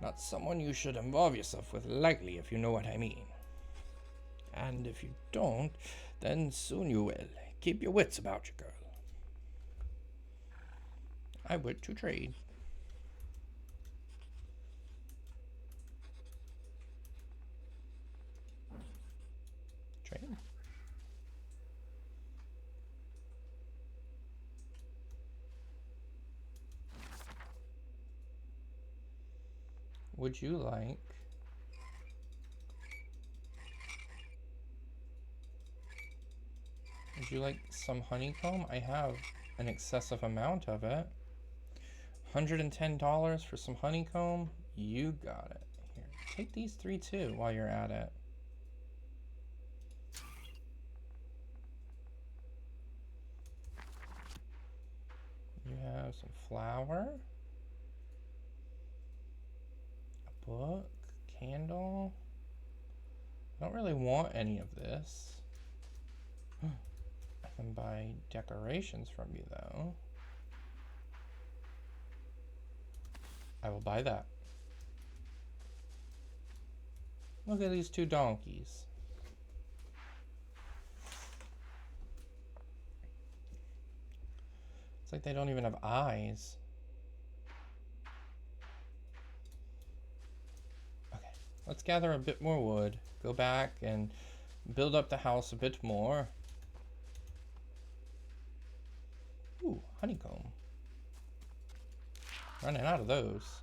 Not someone you should involve yourself with lightly, if you know what I mean. And if you don't, then soon you will. Keep your wits about you, girl. I would to trade. Trade? Would you like... Would you like some honeycomb? I have an excessive amount of it. $110 for some honeycomb? You got it. Here, take these 3 too while you're at it. You have some flour, a book, candle. I don't really want any of this. I can buy decorations from you though. I will buy that. Look at these 2 donkeys. It's like they don't even have eyes. Okay, let's gather a bit more wood. Go back and build up the house a bit more. Ooh, honeycomb. Running out of those.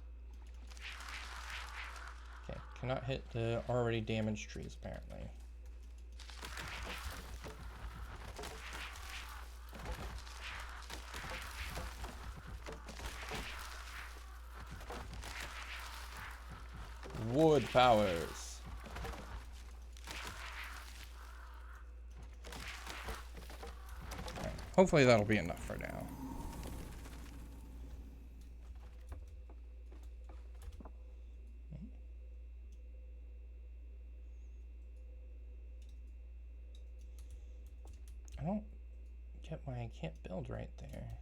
Okay, cannot hit the already damaged trees apparently. Wood powers. Right, hopefully that'll be enough for now. I don't get why I can't build right there.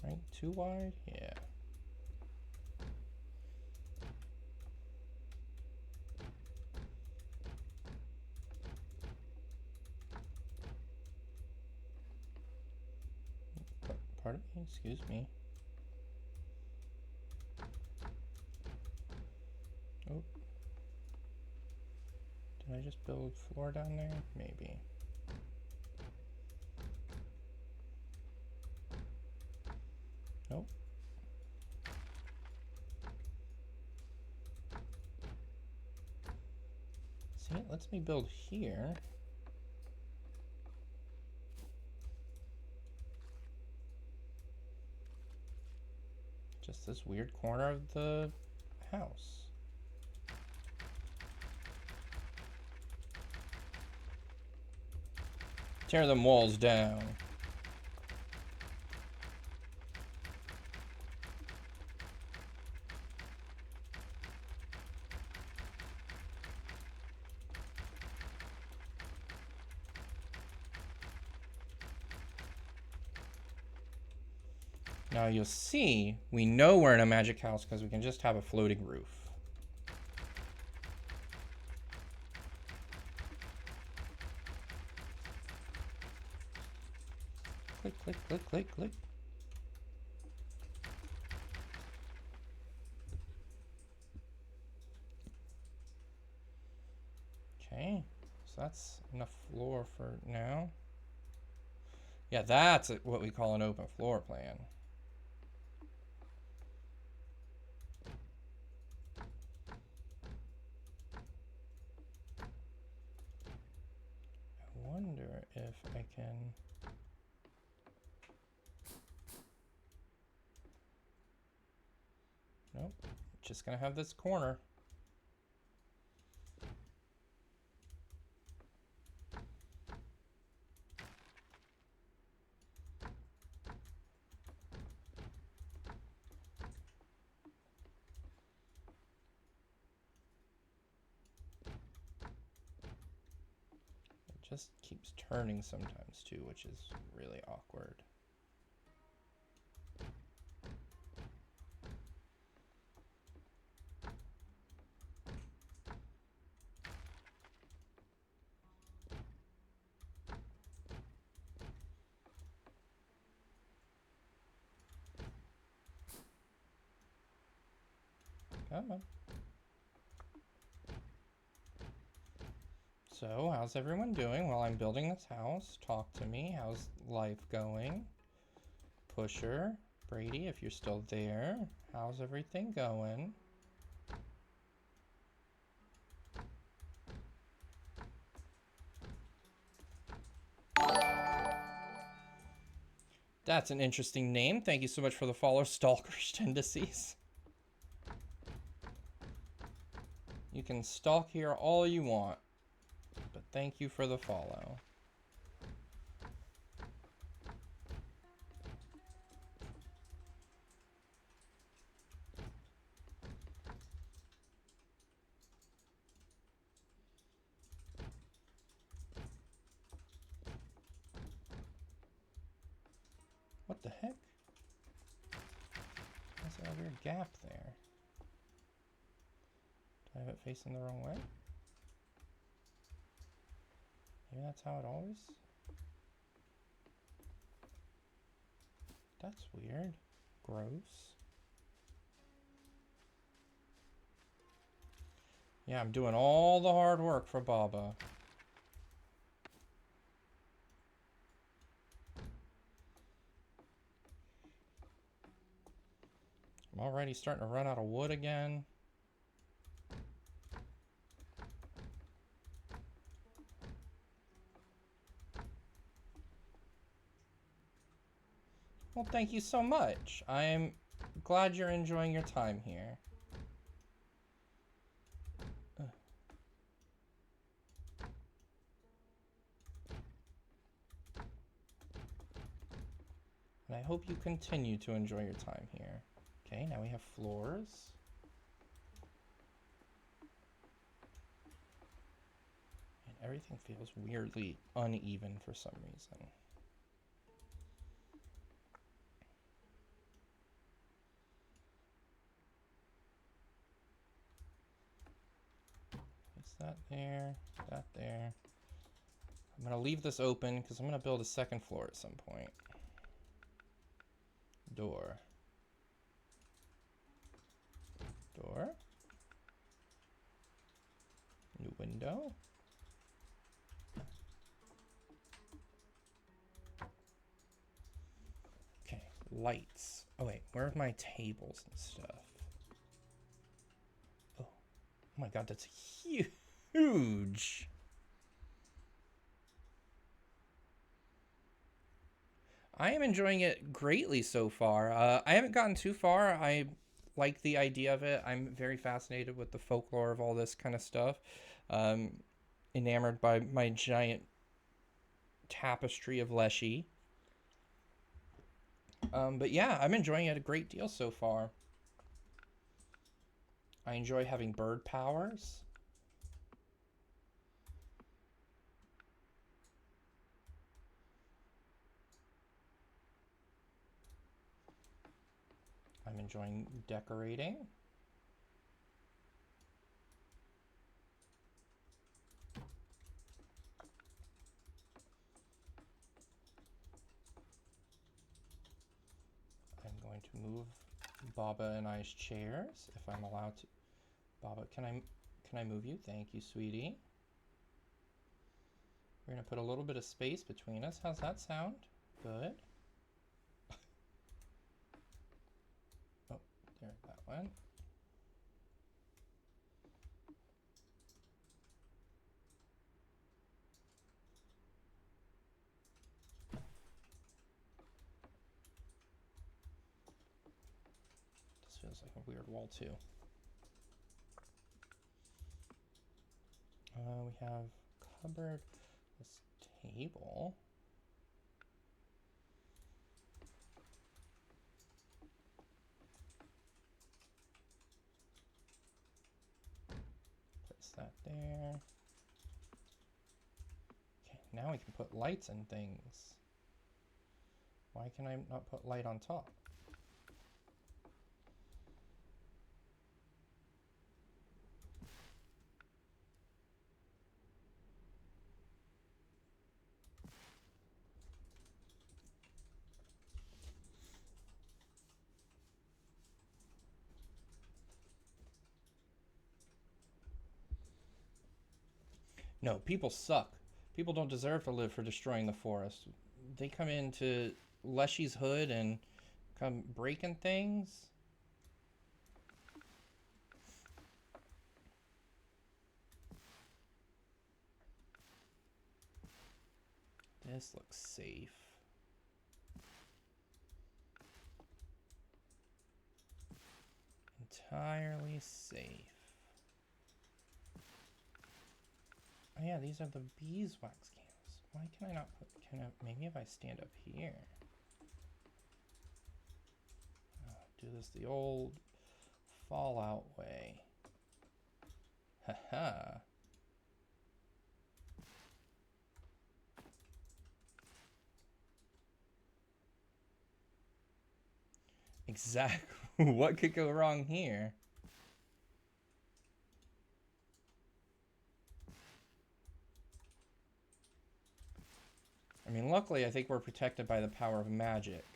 Right, too wide? Yeah. Pardon me, excuse me. Oh, build floor down there? Maybe. Nope. See, it lets me build here. Just this weird corner of the house. Tear them walls down. Now you'll see, we know we're in a magic house because we can just have a floating roof. Click, click, click, click, click. Okay, so that's enough floor for now. Yeah, that's what we call an open floor plan. I wonder if I can... Nope, just gonna have this corner. It just keeps turning sometimes too, which is really awkward. Come on. So, how's everyone doing while I'm building this house? Talk to me. How's life going? Pusher, Brady, if you're still there, how's everything going? That's an interesting name. Thank you so much for the follow, Stalker's Tendencies. You can stalk here all you want, but thank you for the follow. What the heck? There's a weird gap there. Do I have it facing the wrong way? Maybe that's how it always... That's weird. Gross. Yeah, I'm doing all the hard work for Baba. I'm already starting to run out of wood again. Well, thank you so much. I'm glad you're enjoying your time here. And I hope you continue to enjoy your time here. Okay, now we have floors. And everything feels weirdly uneven for some reason. Place that there, that there. I'm gonna leave this open because I'm gonna build a second floor at some point. Door. Door. New window. lights. Oh wait, where are my tables and stuff? Oh my god, that's huge. I am enjoying it greatly so far. I haven't gotten too far. I like the idea of it. I'm very fascinated with the folklore of all this kind of stuff. Enamored by my giant tapestry of Leshy. But yeah, I'm enjoying it a great deal so far. I enjoy having bird powers. I'm enjoying decorating. I'm going to move Baba and I's chairs if I'm allowed to. Baba, can I move you? Thank you, sweetie. We're gonna put a little bit of space between us. How's that sound? Good. Oh, there's that one. This feels like a weird wall too. We have cupboard, this table. Place that there. Okay, now we can put lights and things. Why can I not put light on top? No, people suck. People don't deserve to live for destroying the forest. They come into Leshy's hood and come breaking things. This looks safe. Entirely safe. Oh yeah, these are the beeswax candles. Why can I not put, maybe if I stand up here. Do this the old Fallout way. Haha. Exactly. What could go wrong here? I mean, luckily, I think we're protected by the power of magic.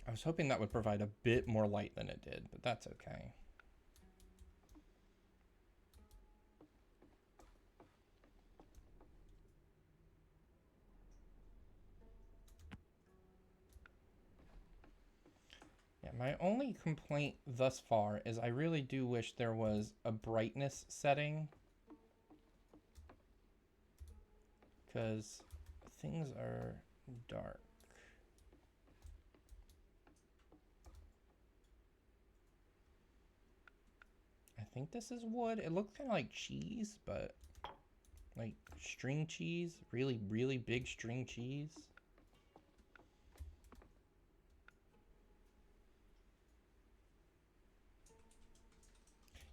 I was hoping that would provide a bit more light than it did, but that's okay. Yeah, my only complaint thus far is I really do wish there was a brightness setting, because things are dark. I think this is wood. It looks kind of like cheese, but like string cheese, really, really big string cheese.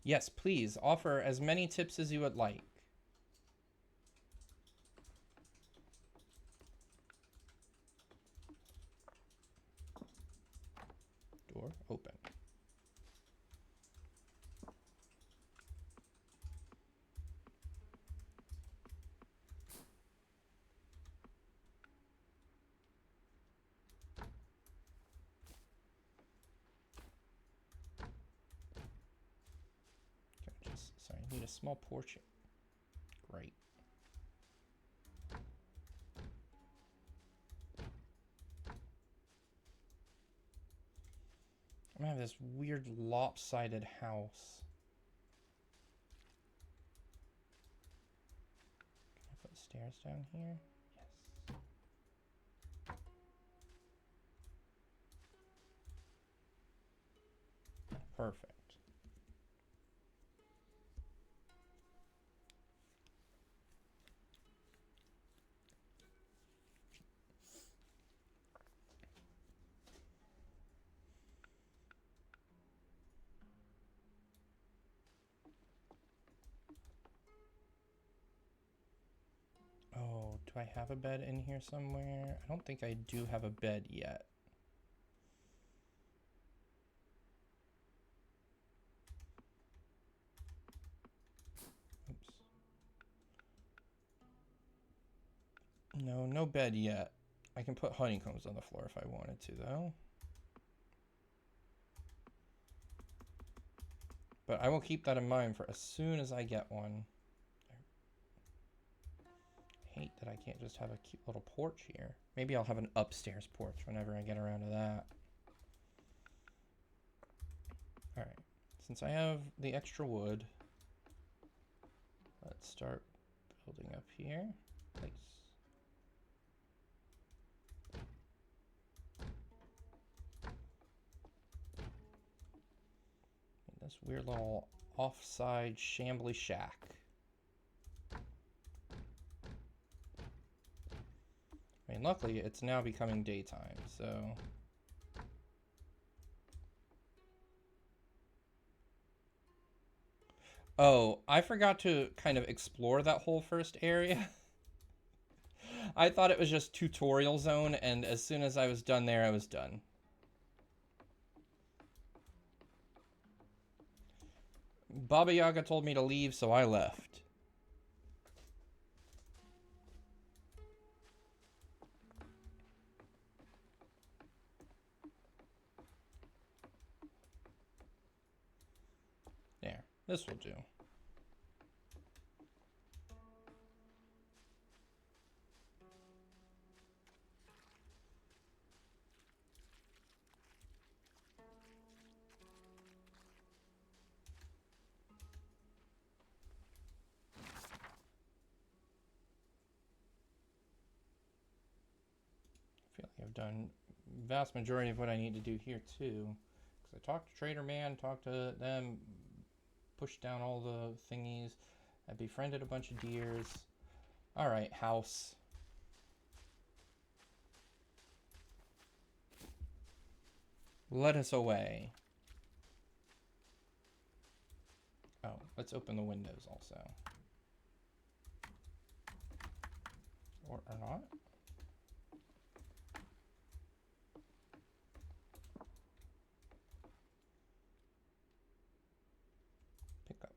Yes, please offer as many tips as you would like. Door open. Okay, sorry, I need a small portion. Great. this weird lopsided house. Can I put stairs down here? Yes. Perfect. Oh, do I have a bed in here somewhere? I don't think I do have a bed yet. Oops. No, no bed yet. I can put honeycombs on the floor if I wanted to, though. But I will keep that in mind for as soon as I get one. I hate that I can't just have a cute little porch here. Maybe I'll have an upstairs porch whenever I get around to that. Alright, since I have the extra wood, let's start building up here. Place. This weird little offside shambly shack. I mean, luckily it's now becoming daytime, so... Oh, I forgot to kind of explore that whole first area. I thought it was just tutorial zone, and as soon as I was done there, I was done. Baba Yaga told me to leave, so I left. There, this will do. I feel like I've done vast majority of what I need to do here too. Because I talked to Trader Man, talked to them, pushed down all the thingies. I befriended a bunch of deers. Alright, house. Let us away. Oh, let's open the windows also. Or not. Pick up.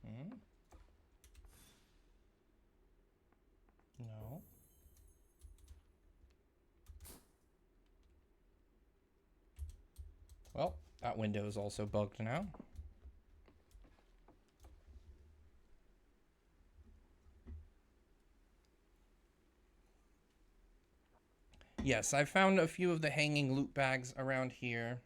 Hmm? No. Well, that window is also bugged now. Yes, I found a few of the hanging loot bags around here.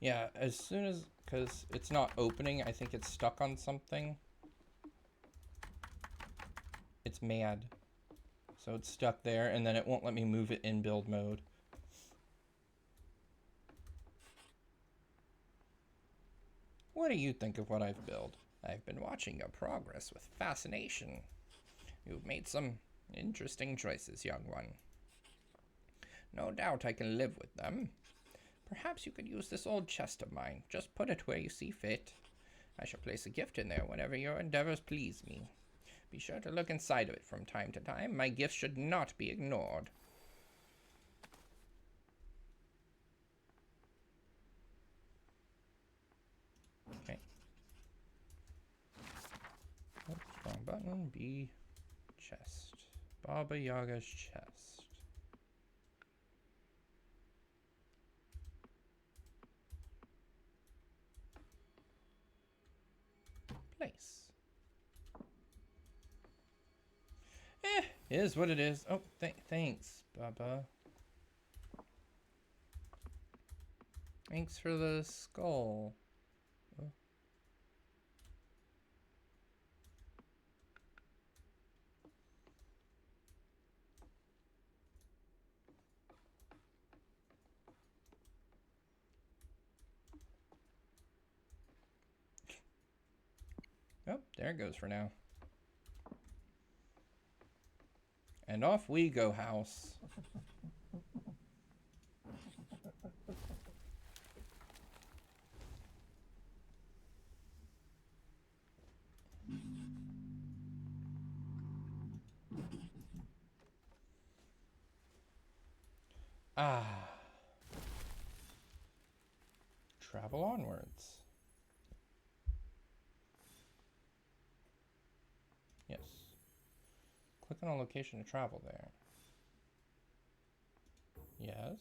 Yeah, as soon as... because it's not opening, I think it's stuck on something. It's mad. So it's stuck there, and then it won't let me move it in build mode. What do you think of what I've built? I've been watching your progress with fascination. You've made some interesting choices, young one. No doubt I can live with them. Perhaps you could use this old chest of mine. Just put it where you see fit. I shall place a gift in there whenever your endeavors please me. Be sure to look inside of it from time to time. My gifts should not be ignored. Okay. Oops, wrong button. B. Chest. Baba Yaga's chest. place. Is what it is. Oh, thanks, Baba. Thanks for the skull. Oh. Oh, there it goes for now. And off we go, house. Ah. Travel onwards. Yes. Click on a location to travel there. Yes.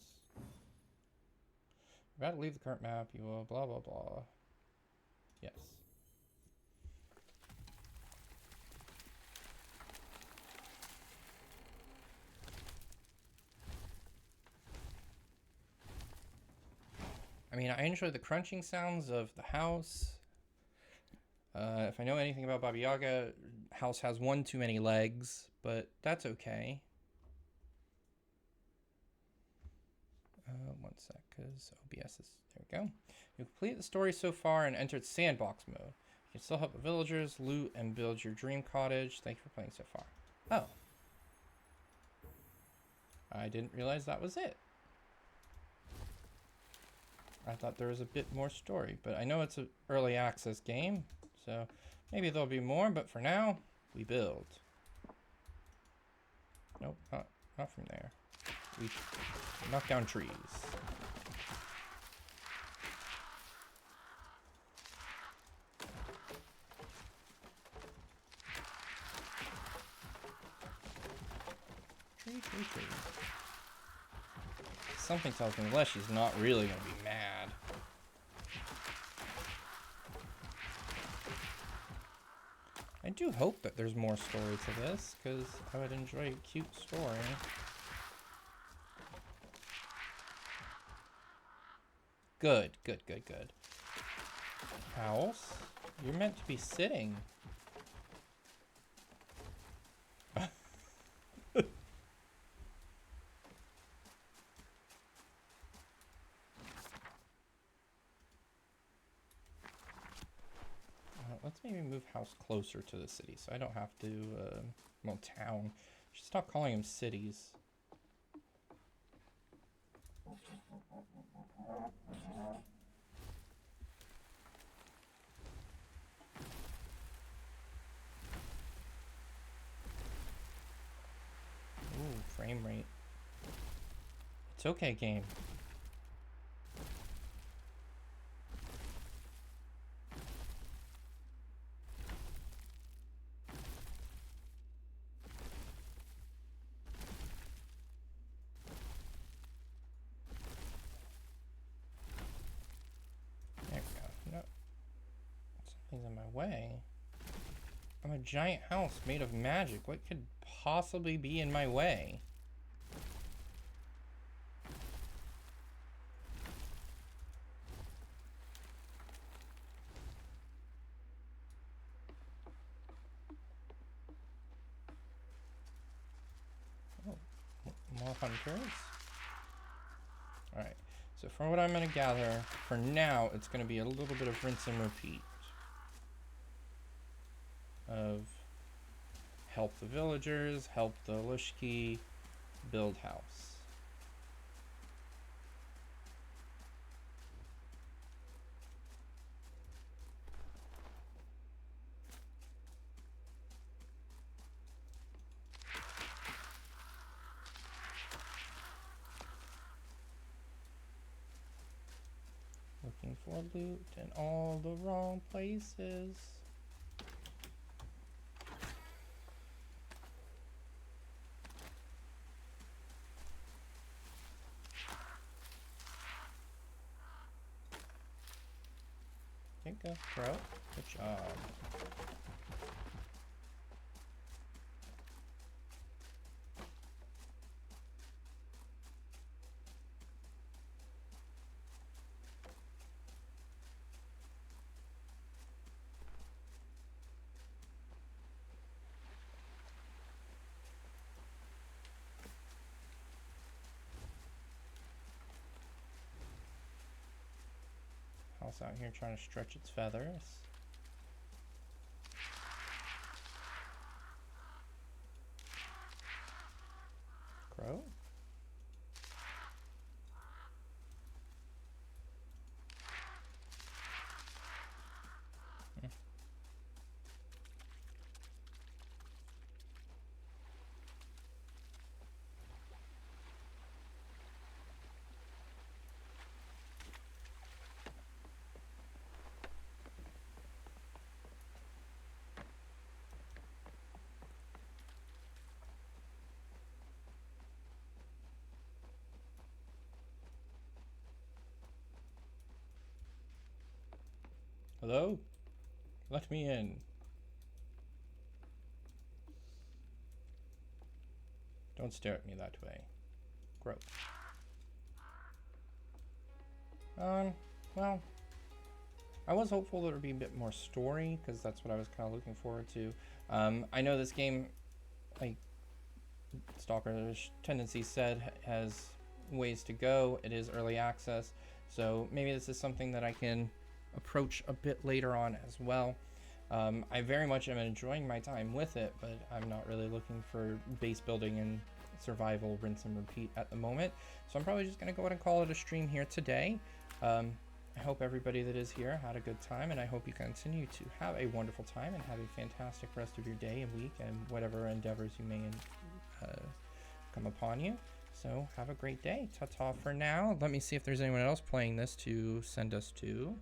About to leave the current map, you will blah blah blah. Yes. I mean, I enjoy the crunching sounds of the house. If I know anything about Baba Yaga, house has one too many legs, but that's okay. One sec, because OBS is... There we go. You complete the story so far and entered sandbox mode. You can still help the villagers, loot, and build your dream cottage. Thank you for playing so far. Oh. I didn't realize that was it. I thought there was a bit more story, but I know it's an early access game, so maybe there'll be more, but for now, we build. Nope, not from there. We knock down trees. Tree. Something tells me Leshy's not really gonna be mad. I do hope that there's more story to this, because I would enjoy a cute story. Good. House, you're meant to be sitting. Let's maybe move house closer to the city so I don't have to, well, town. Should stop calling them cities. Ooh, frame rate. It's okay, game. There we go. No. Something's in my way. I'm a giant house made of magic. What could possibly be in my way? Oh, more hunters. Alright, so from what I'm going to gather, for now, it's going to be a little bit of rinse and repeat. Of help the villagers, help the Lushki, build house. Looking for loot in all the wrong places. Okay, go, Crow. Good job. House out here trying to stretch its feathers. Crow. Hello? Let me in. Don't stare at me that way. Crow. Well, I was hopeful there would be a bit more story, because that's what I was kind of looking forward to. I know this game, like Stalker's Tendency said, has ways to go. It is early access, so maybe this is something that I can approach a bit later on as well. I very much am enjoying my time with it, but I'm not really looking for base building and survival rinse and repeat at the moment. So I'm probably just going to go ahead and call it a stream here today. I hope everybody that is here had a good time, and I hope you continue to have a wonderful time and have a fantastic rest of your day and week and whatever endeavors you may come upon you. So have a great day. Ta-ta for now. Let me see if there's anyone else playing this to send us to.